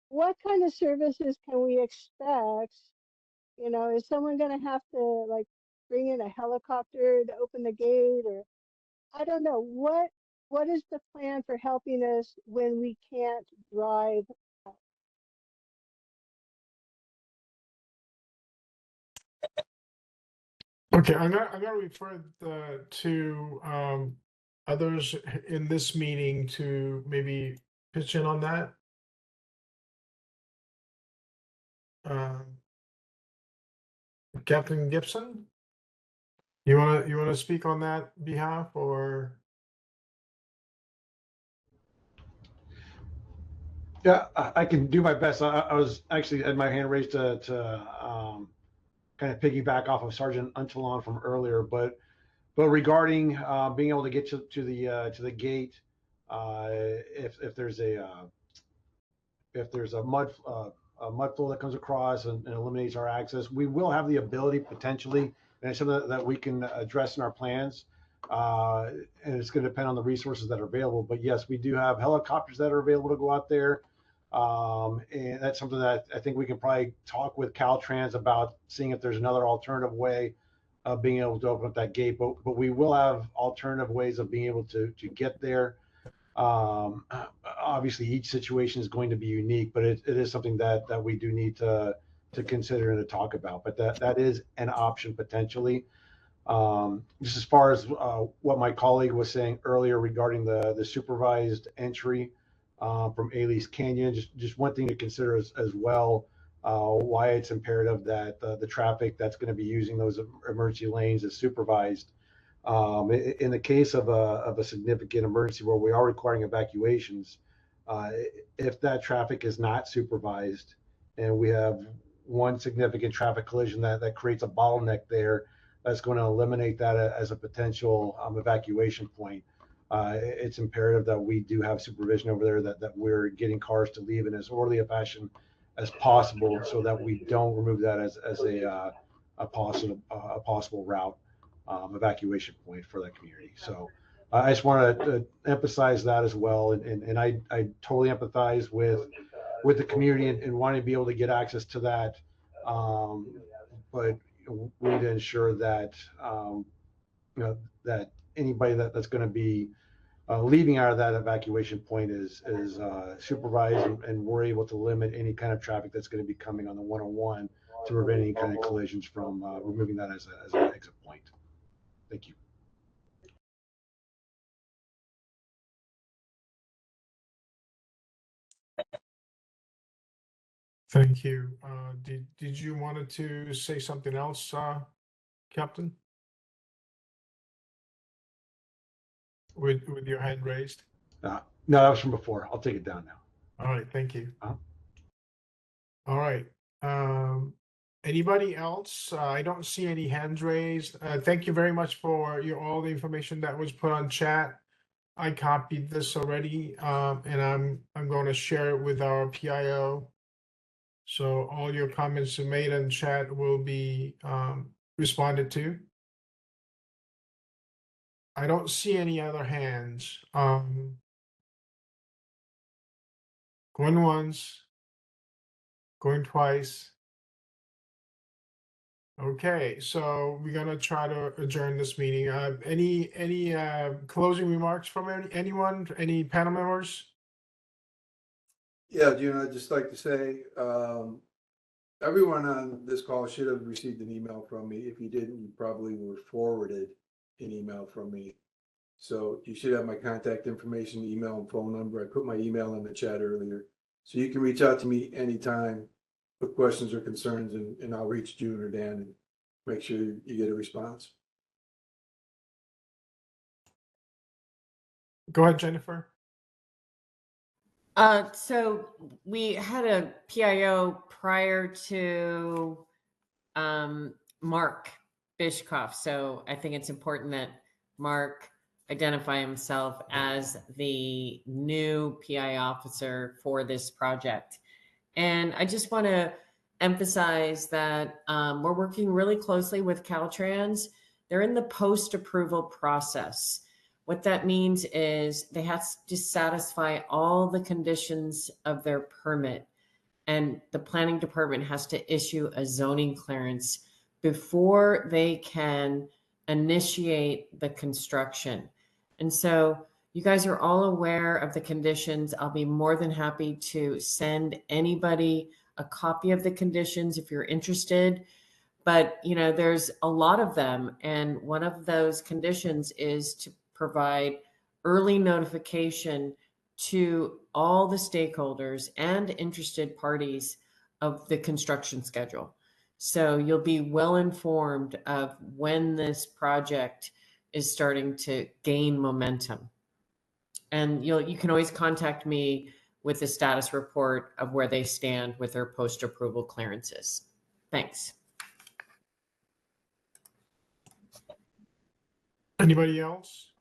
What kind of services can we expect? You know, is someone going to have to like bring in a helicopter to open the gate, or I don't know. What is the plan for helping us when we can't drive? Okay, I'm gonna refer to others in this meeting to maybe pitch in on that. Um, Captain Gibson, you wanna speak on that behalf, or? Yeah, I can do my best. I was actually had my hand raised to kind of piggyback off of Sergeant Untalon from earlier, but regarding being able to get to the gate, if there's a mud flow that comes across and eliminates our access, we will have the ability potentially, and it's something that we can address in our plans. And it's going to depend on the resources that are available. But yes, we do have helicopters that are available to go out there. And that's something that I think we can probably talk with Caltrans about, seeing if there's another alternative way of being able to open up that gate. But we will have alternative ways of being able to get there. Obviously, each situation is going to be unique, but it is something that we do need to consider and to talk about. But that is an option potentially. Just as far as what my colleague was saying earlier regarding the supervised entry from Ailey's Canyon, just one thing to consider as well, why it's imperative that the traffic that's going to be using those emergency lanes is supervised. In the case of a significant emergency where we are requiring evacuations, if that traffic is not supervised and we have one significant traffic collision that creates a bottleneck there, that's going to eliminate that as a potential evacuation point. It's imperative that we do have supervision over there, that we're getting cars to leave in as orderly a fashion as possible, so that we don't remove that as a possible route evacuation point for that community. So I just want to emphasize that as well. And I totally empathize with the community and wanting to be able to get access to that. But we need to ensure that, that anybody that's going to be leaving out of that evacuation point is supervised, and we're able to limit any kind of traffic that's going to be coming on the 101 to prevent any kind of collisions from removing that as an exit point. Thank you. Thank you. Did you wanted to say something else, Captain? With your hand raised? No, that was from before. I'll take it down now. All right, thank you. All right. Anybody else? I don't see any hands raised. Thank you very much for all the information that was put on chat. I copied this already, and I'm going to share it with our PIO. So all your comments made in chat will be responded to. I don't see any other hands. Going once, going twice. Okay, so we're gonna try to adjourn this meeting. Any closing remarks from anyone, any panel members? Yeah, June, I'd just like to say, everyone on this call should have received an email from me. If you didn't, you probably were forwarded an email from me. So you should have my contact information, email and phone number. I put my email in the chat earlier. So you can reach out to me anytime with questions or concerns, and I'll reach June or Dan and make sure you get a response. Go ahead, Jennifer. So we had a PIO prior to Mark Bishkoff. So I think it's important that Mark identify himself as the new PI officer for this project. And I just want to emphasize that we're working really closely with Caltrans. They're in the post-approval process. What that means is they have to satisfy all the conditions of their permit, and the planning department has to issue a zoning clearance before they can initiate the construction. And so you guys are all aware of the conditions. I'll be more than happy to send anybody a copy of the conditions if you're interested. But, you know, there's a lot of them. And one of those conditions is to provide early notification to all the stakeholders and interested parties of the construction schedule. So you'll be well informed of when this project is starting to gain momentum. And you can always contact me with the status report of where they stand with their post-approval clearances. Thanks. Anybody else?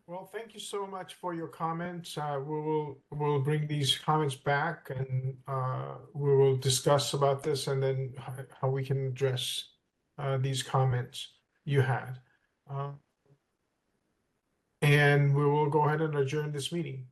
Well, thank you so much for your comments. We'll bring these comments back, and we will discuss about this, and then how we can address these comments you had. And we will go ahead and adjourn this meeting.